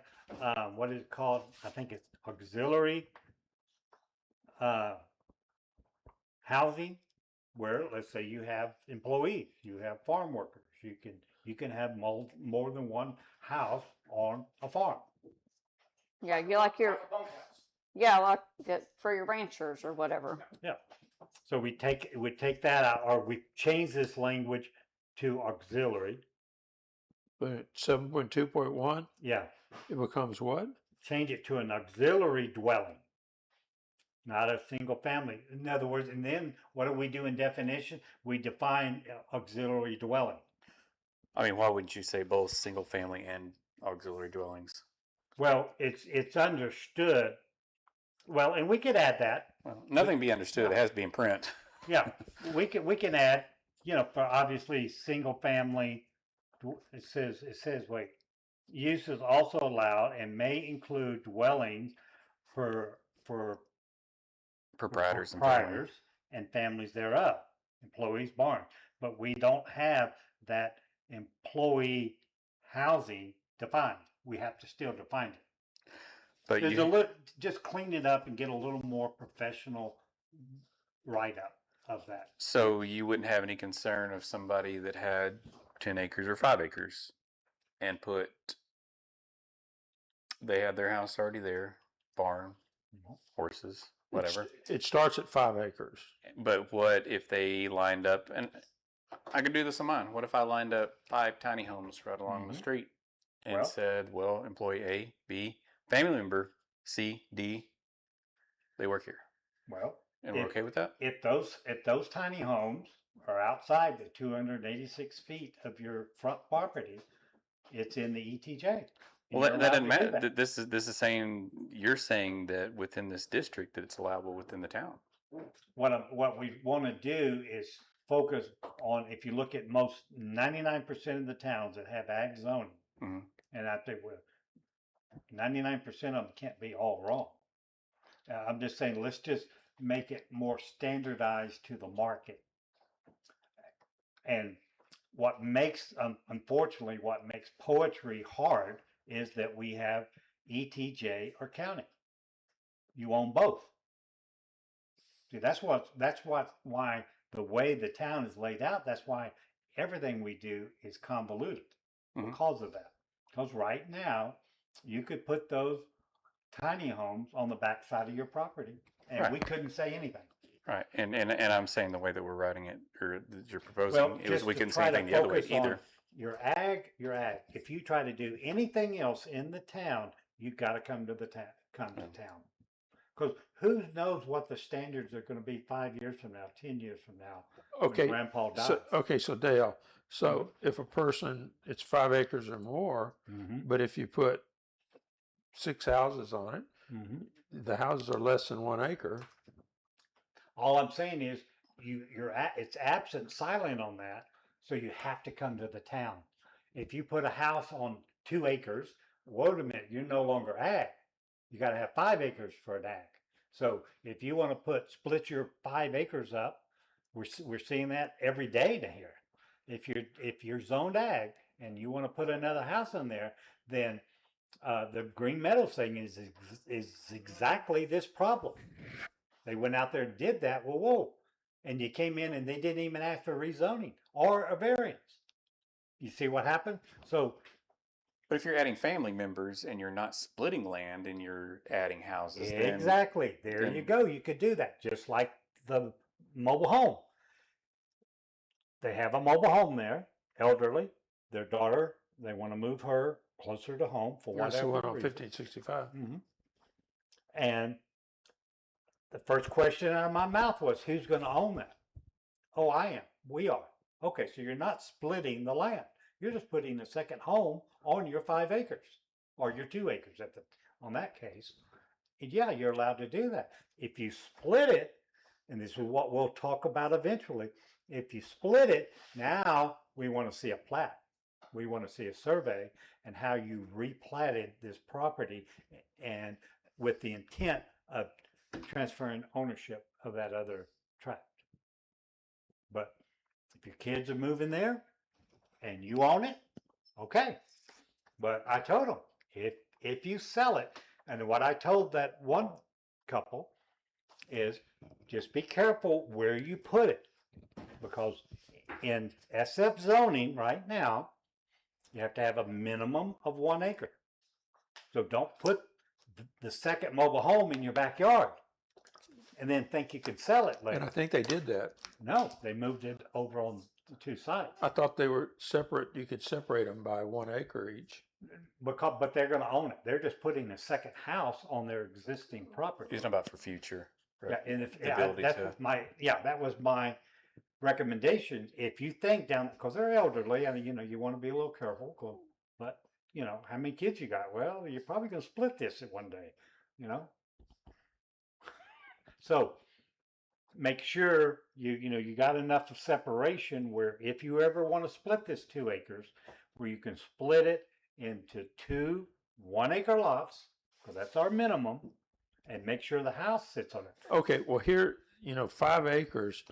what is it called? I think it's auxiliary housing, where let's say you have employees, you have farm workers, you can have more than one house on a farm. Yeah, you like your. Yeah, like for your ranchers or whatever. Yeah. So we take that out, or we change this language to auxiliary. But 7.2.1, Yeah. it becomes what? Change it to an auxiliary dwelling, not a single family. In other words, and then what do we do in definition? We define auxiliary dwelling. I mean, why wouldn't you say both single family and auxiliary dwellings? Well, it's understood. Well, and we could add that. Well, nothing be understood. It has to be in print. Yeah, we can add, for obviously single family. It says wait, use is also allowed and may include dwellings for Proprietors and proprietors and families thereof, employees, barns. But we don't have that employee housing defined. We have to still define it. But There's you, just clean it up and get a little more professional write up of that. so you wouldn't have any concern of somebody that had 10 acres or 5 acres and they have their house already there, barn, horses, whatever. It starts at 5 acres. But what if they lined up, and I could do this on mine. What if I lined up 5 tiny homes right along the street and Well- said, well, employee A, B, family member C, D, they work here. Well, And we're okay with that? if those tiny homes are outside the 286 feet of your front property, it's in the ETJ. and Well, you're that allowed doesn't to do matter. that. This is saying, you're saying that within this district that it's allowable within the town. What we want to do is focus on, if you look at most 99% of the towns that have ag zoning, Mhm. and I think 99% of them can't be all wrong. I'm just saying, let's just make it more standardized to the market. And what makes, unfortunately, what makes poetry hard is that we have ETJ or county. You own both. See, that's why the way the town is laid out, that's why everything we do is convoluted Mhm. because of that. Because right now, you could put those tiny homes on the backside of your property, and Right. we couldn't say anything. Right. And I'm saying the way that we're writing it, or that you're proposing, Well, it was just we to couldn't try say to anything the other way focus on either. Your ag. If you try to do anything else in the town, you've got to come to town. Because who knows what the standards are going to be 5 years from now, 10 years from now, Okay. when Grandpa dies. So Dale, so if a person, it's 5 acres or more, Mhm, but if you put 6 houses on it, mhm. the houses are less than 1 acre. All I'm saying is it's absent silent on that, so you have to come to the town. If you put a house on 2 acres, wait a minute, you're no longer ag. You got to have 5 acres for an ag. So if you want to split your 5 acres up, we're seeing that every day to here. If you're zoned ag and you want to put another house in there, then the Green Meadows thing is exactly this problem. They went out there and did that. Well, whoa. And you came in and they didn't even ask for rezoning or a variance. You see what happened? So, But if you're adding family members and you're not splitting land and you're adding houses, then exactly. There you then- go. You could do that. Just like the mobile home. They have a mobile home there, elderly. Their daughter, they want to move her closer to home for That's the whatever one on reason. 1565. Mhm. And the first question out of my mouth was, who's going to own that? Oh, I am. We are. Okay, so you're not splitting the land. You're just putting a second home on your 5 acres or your 2 acres on that case. And yeah, you're allowed to do that. If you split it, and this is what we'll talk about eventually, if you split it, now we want to see a plat. We want to see a survey and how you replatted this property and with the intent of transferring ownership of that other tract. But if your kids are moving there and you own it, okay. But I told them, if you sell it, and what I told that one couple is just be careful where you put it, because in SF zoning right now, you have to have a minimum of 1 acre. So don't put the second mobile home in your backyard and then think you can sell it And I later. think they did that. No, they moved it over on the 2 sides. I thought they were separate. You could separate them by 1 acre each. But they're going to own it. They're just putting a second house on their existing property. he's not about for future. Yeah, and if the ability that to- was that was my recommendation. If you think because they're elderly, and you want to be a little careful. But how many kids you got? Well, you're probably going to split this at one day. So make sure you got enough of separation where if you ever want to split this 2 acres, where you can split it into 2 1-acre lots, because that's our minimum, and make sure the house sits on it. Okay, well here, 5 acres,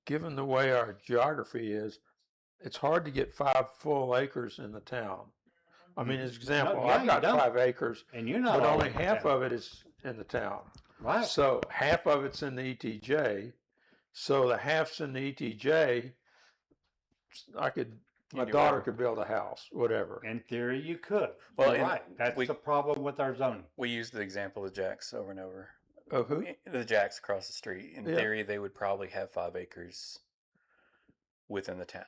given the way our geography is, it's hard to get 5 full acres in the town. I mean, as an example, No, yeah, I've you got don't. 5 acres, And you're not but all only in the half town. of it is in the town. Right. So half of it's in the ETJ. So the half's in the ETJ, I could My do daughter whatever. could build a house, whatever. In theory, you could. Well, You're and right. That's we- the problem with our zoning. We use the example of Jacks over and over. Of who? The Jacks across the street. In Yeah. theory, they would probably have 5 acres within the town.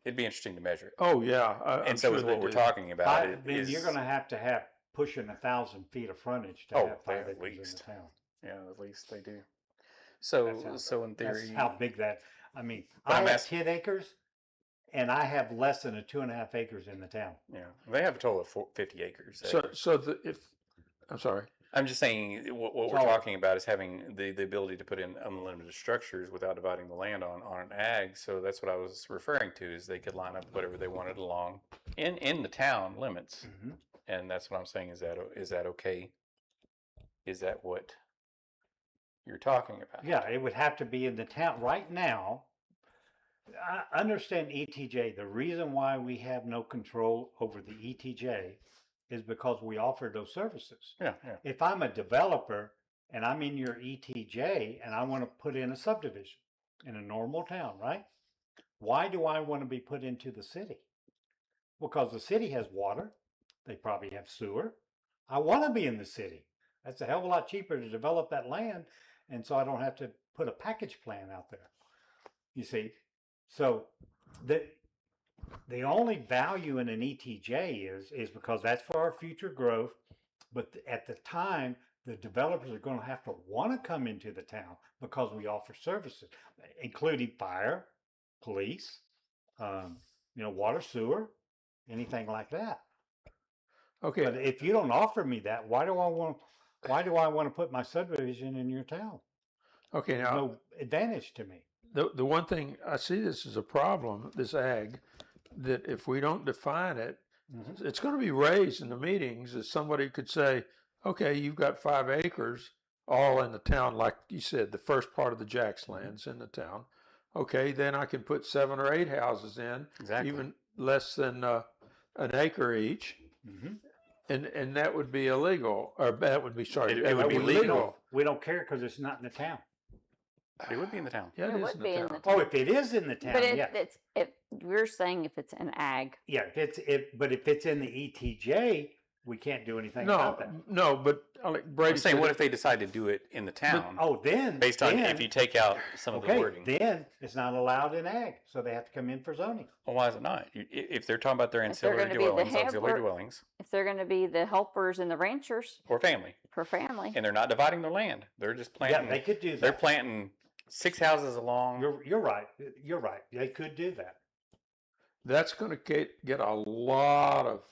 It'd be interesting to measure it. Oh, yeah. I'm And so sure is they what we're do. talking about. Then you're going to have pushing 1,000 feet of frontage to Oh, have 5 at acres in least. the town. Yeah, at least they do. So, That's how- in That's theory, how big that. I mean, But I I'm have asking- 10 acres, and I have less than 2.5 acres in the town. yeah, they have a total of 50 acres. I'm sorry. I'm just saying what we're So- talking about is having the ability to put in unlimited structures without dividing the land on an ag. So that's what I was referring to, is they could line up whatever they wanted along in the town limits. Mhm. And that's what I'm saying. Is that okay? Is that what you're talking about? Yeah, it would have to be in the town right now. I understand ETJ. The reason why we have no control over the ETJ is because we offer those services. Yeah. If I'm a developer and I'm in your ETJ and I want to put in a subdivision in a normal town, right? Why do I want to be put into the city? Because the city has water. They probably have sewer. I want to be in the city. That's a hell of a lot cheaper to develop that land. And so I don't have to put a package plan out there. You see? So the only value in an ETJ is because that's for our future growth. But at the time, the developers are going to have to want to come into the town because we offer services, including fire, police, water, sewer, anything like that. Okay. But if you don't offer me that, why do I want to put my subdivision in your town? Okay. There's Now, no advantage to me. the one thing I see this as a problem, this ag, that if we don't define it, Mhm. it's going to be raised in the meetings as somebody could say, okay, you've got 5 acres all in the town, like you said, the first part of the Jacks land's in the town. Okay, then I can put 7 or 8 houses in, Exactly. even less than an acre each, Mhm. and that would be illegal, or that would be, sorry, It that would would be be legal. legal. We don't care because it's not in the town. It would be in the town. Yeah, It it is would in be the in town. the Oh, if it is in the town, But yeah. if we're saying if it's an ag, Yeah, but if it's in the ETJ, we can't do anything about that. No, but like Brady I'm saying, said, what if they decide to do it in the town, Oh, then based on then, if you take out some of the okay, wording? then it's not allowed in ag, so they have to come in for zoning. Well, why is it not? If they're talking about their If they're ancillary gonna be the dwellings, auxiliary hamper- dwellings, if they're going to be the helpers and the ranchers or family, for family, and they're not dividing their land, they're just Yeah, planting. they could do They're that. planting 6 houses along. You're right. You're right. They could do that. that's going to get a lot of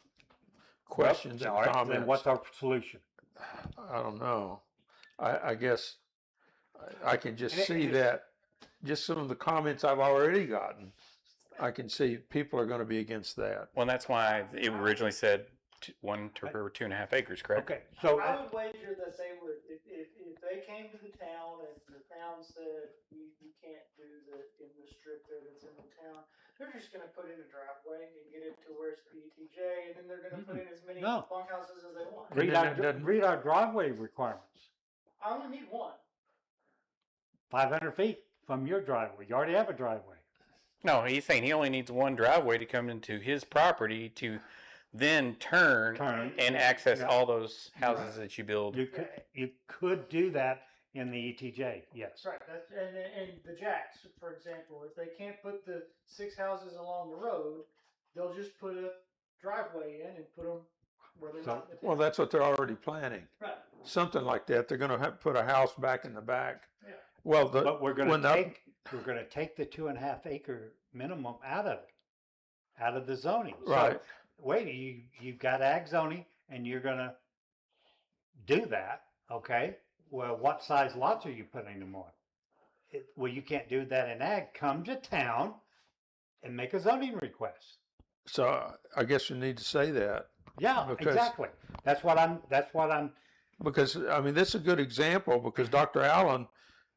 questions All and right, comments. then what's our solution? I don't know. I guess I can just And it- see and that, just some of the comments I've already gotten, I can see people are going to be against that. Well, that's why it originally said 1 to per 2.5 acres, correct? Okay, so I would wager that they would, if they came to the town and the town said, you can't do in the strip there that's in the town, they're just gonna put in a driveway and get it to where it's PTJ, and then they're gonna put in as many No. bunkhouses as they want. And read then our, it doesn't- read our driveway requirements. I only need one. 500 feet from your driveway. You already have a driveway. No, he's saying he only needs one driveway to come into his property to then turn Turn. and access Yeah. all those houses that you build. You could do that in the ETJ, yes. That's right, that's, and the Jacks, for example, if they can't put the 6 houses along the road, they'll just put a driveway in and put them where they're So- not in the town. Well, that's what they're already planning. Right. Something like that. They're going to have to put a house back in the back. Yeah. Well, But we're when gonna take the 2.5 acre minimum out of it, out of the zoning. So, Right. wait, you've got ag zoning and you're gonna do that, okay? Well, what size lots are you putting them on? Well, you can't do that in ag. Come to town and make a zoning request. So I guess you need to say that. Yeah, Because- exactly. That's what I'm, Because I mean, this is a good example because Dr. Allen,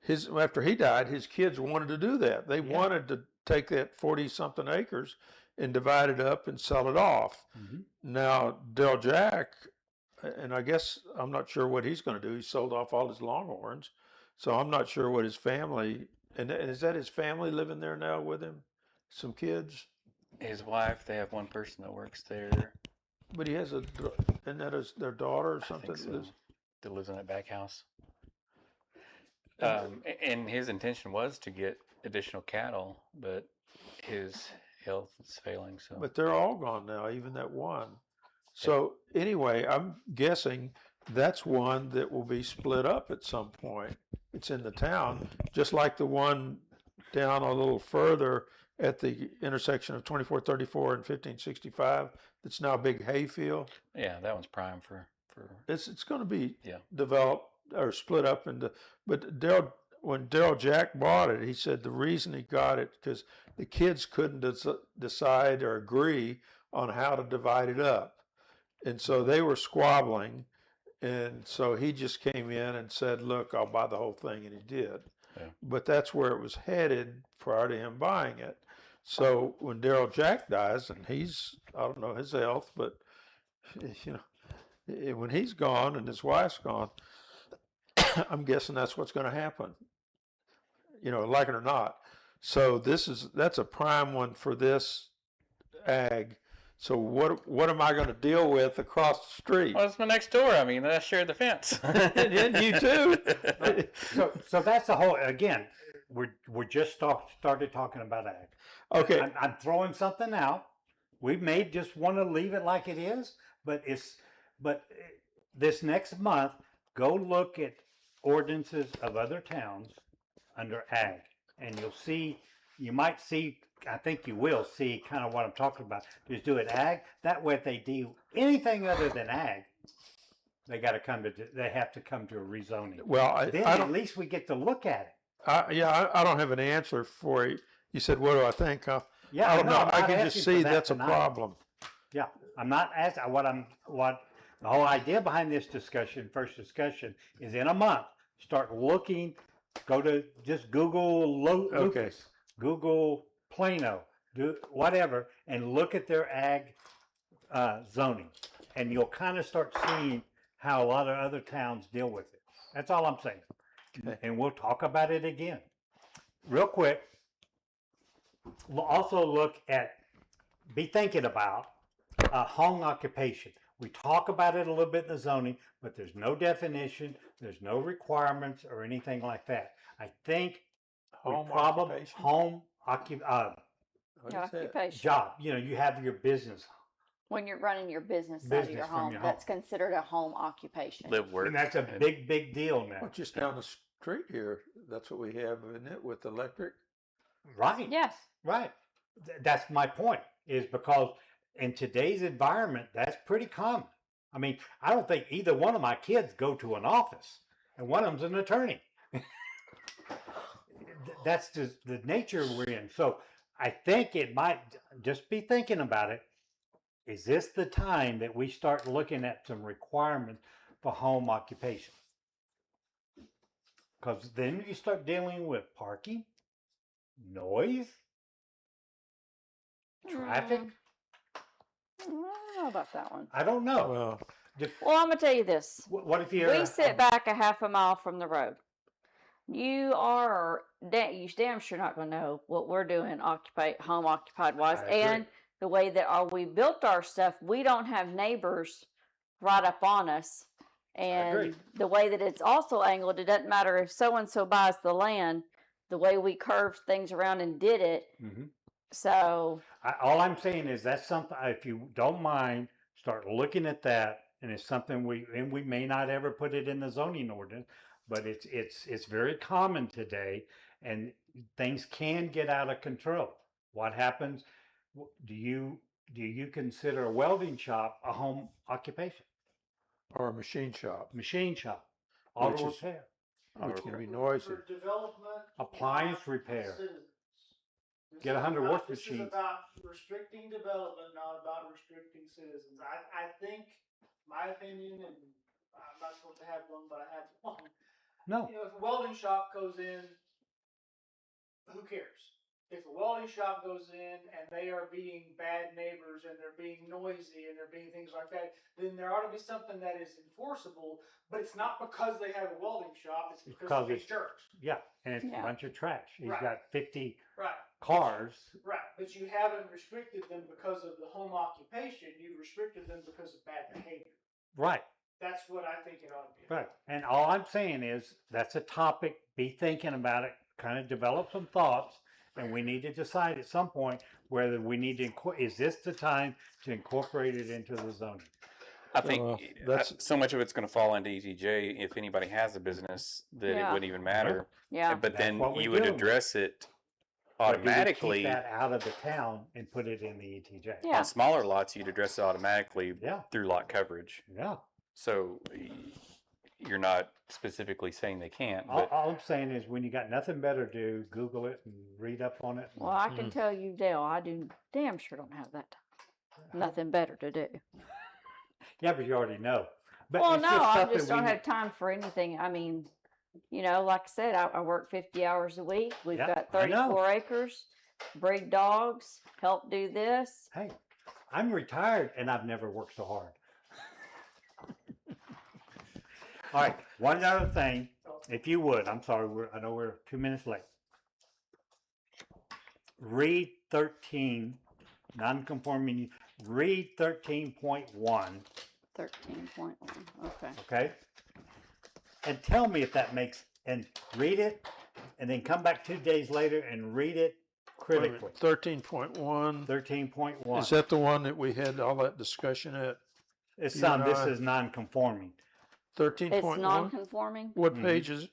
after he died, his kids wanted to do that. They Yeah. wanted to take that 40-something acres and divide it up and sell it off. Mhm. Now, Del Jack, and I guess I'm not sure what he's going to do. He sold off all his Longhorns, so I'm not sure what his family, and is that his family living there now with him? Some kids? His wife, they have one person that works there. But he has and that is their daughter or I something. think so. lives- That lives in that back house. And his intention was to get additional cattle, but his health is failing. So But they're all gone now, even that one. So anyway, I'm guessing that's one that will be split up at some point. It's in the town, just like the one down a little further at the intersection of 2434 and 1565. That's now a big hayfield. yeah, that one's prime for It's going to be Yeah. developed or split up into. But when Daryl Jack bought it, he said the reason he got it because the kids couldn't decide or agree on how to divide it up, and so they were squabbling, and so he just came in and said, "Look, I'll buy the whole thing," and he did. Yeah. But that's where it was headed prior to him buying it. So when Daryl Jack dies, and I don't know his health, but you know, when he's gone and his wife's gone, I'm guessing that's what's going to happen. You know, like it or not. So that's a prime one for this ag. So what am I going to deal with across the street? Well, it's my next door. I mean, I share the fence. And you too. So that's the whole, again, we're just started talking about ag. Okay. I'm throwing something out. We may just want to leave it like it is, but this next month, go look at ordinances of other towns under ag, and you might see, I think you will see kind of what I'm talking about. Just do it ag. That way, if they do anything other than ag, they have to come to a rezoning. Well, Then I at don't. least we get to look at it. I don't have an answer for you. You said, "What do I think?" Yeah, I don't know. I'm I not can asking just for see that that's tonight. a problem. Yeah, I'm not asking what the whole idea behind this first discussion is in a month, start looking, go to just Google Okay. Lucas, Google Plano, do whatever, and look at their ag zoning, and you'll kind of start seeing how a lot of other towns deal with it. That's all I'm saying. Okay. And we'll talk about it again. Real quick, we'll also be thinking about home occupation. We talk about it a little bit in the zoning, but there's no definition, there's no requirements or anything like that. I think Occupation? What is that? Occupation. Job. You know, you have your business, When you're running your business out of Business your from home, your that's home. considered a home occupation. Live, work. and that's a and- big deal now. Well, just down the street here, that's what we have, isn't it, with electric? Right. Yes. Right. That's my point, is because in today's environment, that's pretty common. I mean, I don't think either one of my kids go to an office, and one of them's an attorney. That's just the nature we're in. So I think it might just be thinking about it. Is this the time that we start looking at some requirements for home occupation? Because then you start dealing with parking, noise, traffic. I don't know about that one. I don't know. Well, Well, I'm gonna tell you this. What if you're We sit back a half a mile from the road. You damn sure not gonna know what we're doing home occupied wise, I agree. and the way that we built our stuff. We don't have neighbors right up on us, agree. and the way that it's also angled, it doesn't matter if so and so buys the land. The way we curved things around and did it, Mhm. so All I'm saying is that's something. If you don't mind, start looking at that, and it's something we may not ever put it in the zoning ordinance, but it's very common today, and things can get out of control. What happens? Do you consider a welding shop a home occupation? or a machine shop, Machine shop, auto Which is- repair, which can be noisy. For development. appliance not repair. citizens. This Get is 100 about- work This is machines. about restricting development, not about restricting citizens. I think, my opinion, and I'm not supposed to have one, but I have one. No. You know, if a welding shop goes in, who cares? If a welding shop goes in and they are being bad neighbors and they're being noisy and they're being things like that, then there ought to be something that is enforceable, but it's not because they have a welding shop, it's because because of a it's- church. Yeah, and it's a Yeah. bunch of trash. He's Right. got 50 Right. cars. Right, but you haven't restricted them because of the home occupation, you've restricted them because of bad behavior. Right, That's what I think it ought to be. right. And all I'm saying is that's a topic, be thinking about it, kind of develop some thoughts, and we need to decide at some point whether we need to, is this the time to incorporate it into the zoning? I think that's- so much of it's going to fall into ETJ if anybody has a business that it Yeah. wouldn't even matter. Yeah. But That's then what we you would do. address it Or do we keep automatically. that out of the town and put it in the ETJ? Yeah. On smaller lots, you'd address it automatically Yeah, through lot coverage. yeah. So you're not specifically saying they can't, All, but all I'm saying is when you got nothing better to do, Google it and read up on it. Well, I can tell you, Dale, I do damn sure don't have that time. Nothing better to do. Yeah, but you already know. But Well, it's no, just I stuff just that we don't need- have time for anything. I mean, you know, like I said, I work 50 hours a week. We've Yeah, got I know. 34 acres, breed dogs, help do this. Hey, I'm retired and I've never worked so hard. All right, one other thing, if you would, I'm sorry, I know we're 2 minutes late. Read 13, non-conforming, read 13.1, 13.1. Okay. okay? And tell me if that makes, and read it, and then come back 2 days later and read it critically. 13.1. 13.1. Is that the one that we had all that discussion at? It's you some, and this I- is non-conforming. 13.1? It's non-conforming. What Mhm. page is it?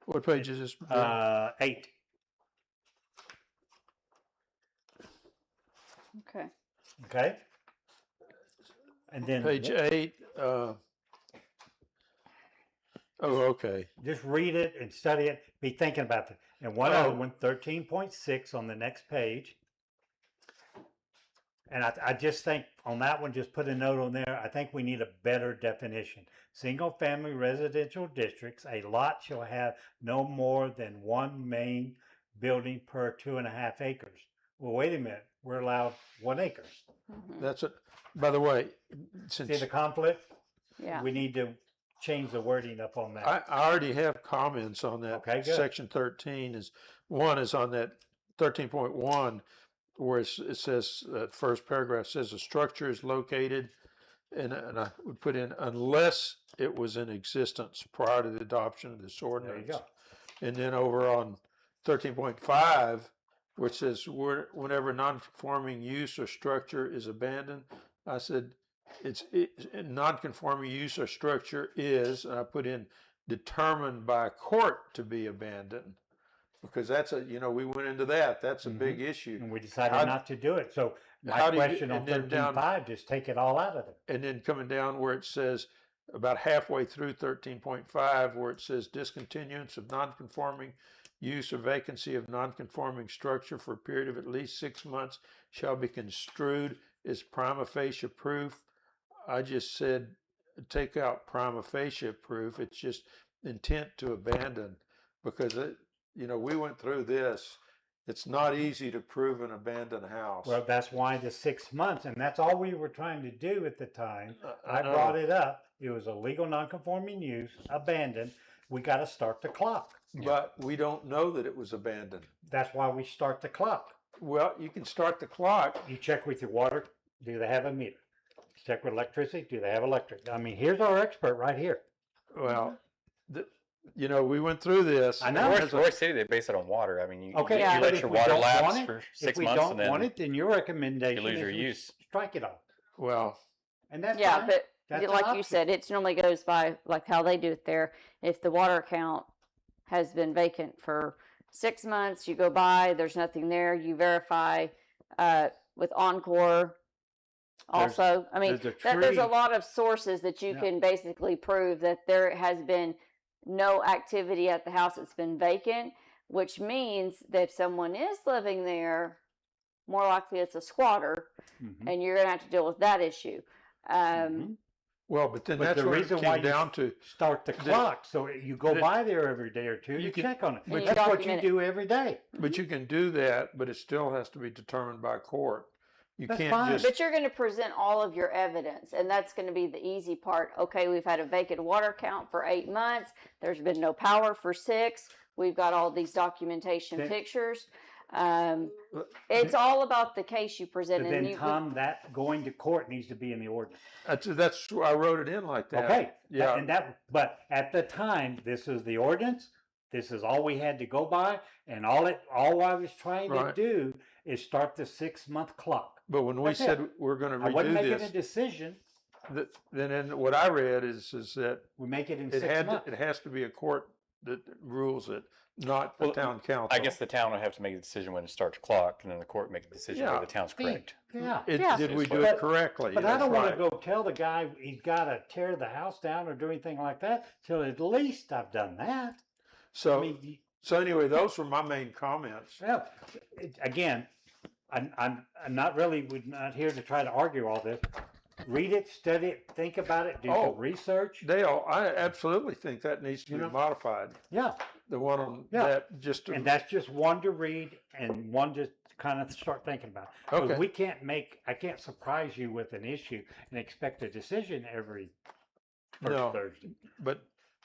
What page is this? 8. Okay. Okay. And then Page 8. Oh, okay. just read it and study it. Be thinking about it. And one Oh. other one, 13.6 on the next page. And I just think on that one, just put a note on there. I think we need a better definition. Single family residential districts, a lot shall have no more than one main building per 2.5 acres. Well, wait a minute. We're allowed 1 acre. Mhm. That's it. By the way, See since the conflict? Yeah. We need to change the wording up on that. I already have comments on that. Okay, good. Section 13 is on that 13.1 where it says, first paragraph says the structure is located, and I would put in unless it was in existence prior to the adoption of this There you ordinance. go. And then over on 13.5, which says whenever non-conforming use or structure is abandoned, I said non-conforming use or structure is, and I put in determined by a court to be abandoned, because that's we went into that. That's a big issue. And we decided How- not to do it. So my how do you- question on and then down- 13.5, just take it all out of it. And then coming down where it says about halfway through 13.5, where it says discontinuance of non-conforming use or vacancy of non-conforming structure for a period of at least 6 months shall be construed as prima facie proof. I just said take out prima facie proof. It's just intent to abandon, because we went through this. It's not easy to prove an abandoned house. Well, that's why the 6 months, and that's all we were trying to do at the time. I know. brought it up. It was a legal non-conforming use, abandoned. We got to start the clock. But we don't know that it was abandoned. That's why we start the clock. Well, you can start the clock. You check with your water. Do they have a meter? Check with electricity. Do they have electric? I mean, here's our expert right here. Well, we went through this. I know. Roy City, they base it on water. I mean, you Okay, Yeah. you but let if your we water don't want lapse it- for If 6 we months don't and then want it, then your recommendation lose is your we use. strike it off. Well, And that's Yeah, fine. but That's an like you option. said, it normally goes by like how they do it there. If the water account has been vacant for 6 months, you go by, there's nothing there, you verify with Encore. Also, I mean, there's a there's a tree- lot of sources that you Yeah. can basically prove that there has been no activity at the house. It's been vacant, which means that if someone is living there, more likely it's a squatter, Mhm. and you're gonna have to deal with that issue. Mhm. well, but then But that's the what it reason came why you down to. Start the clock, so you go the- by there every day or two you to can- check on it. And you That's what you document it. do every day. But you can do that, but it still has to be determined by court. You That's can't fine. just. But you're going to present all of your evidence, and that's going to be the easy part. Okay, we've had a vacant water count for 8 months. There's been no power for 6. We've got all these documentation Okay. pictures. It's all about the case you But present. and then, you- Tom, that going to court needs to be in the ordinance. That's why I wrote it in like that. Okay, Yeah. but at the time, this is the ordinance, this is all we had to go by, and all I was trying to Right. do is start the 6-month clock. But when we That's it. said we're going to I wasn't redo making a this, decision, then what I read is that we make it in it 6 months. it has to be a court that rules it, not the Well, town council. I guess the town would have to make a decision when to start the clock, and then the court make a decision Yeah. whether the town's correct. Yeah, Yeah. Did we do But- it correctly? but I That's don't wanna right. go tell the guy he's gotta tear the house down or do anything like that, till at least I've done that. I So, mean, so anyway, those were my main comments. well, again, I'm not really, we're not here to try to argue all this. Read it, study it, think about it, do Oh. some research. Dale, I absolutely think that needs to You be know? modified. Yeah, The one on Yeah. that, just to, and that's just one to read and one to kind of start thinking about. 'Cause Okay. I can't surprise you with an issue and expect a decision every No. first Thursday.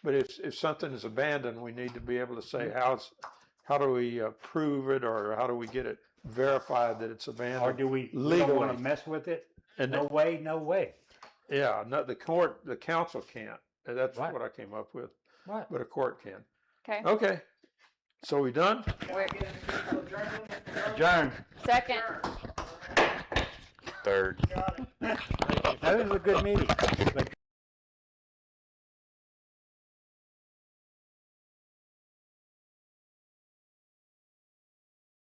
but if something is abandoned, we need to be able to say Mm-hmm. how do we prove it, or how do we get it verified that it's Or abandoned? do we don't Legally. want to mess with it? And No way, no way. yeah, no, the council can't. That's Right. what I came up with, Right. but a court can. Okay. Okay, so we done? We're- Adjourn. Second. Third. Got it. That was a good meeting. But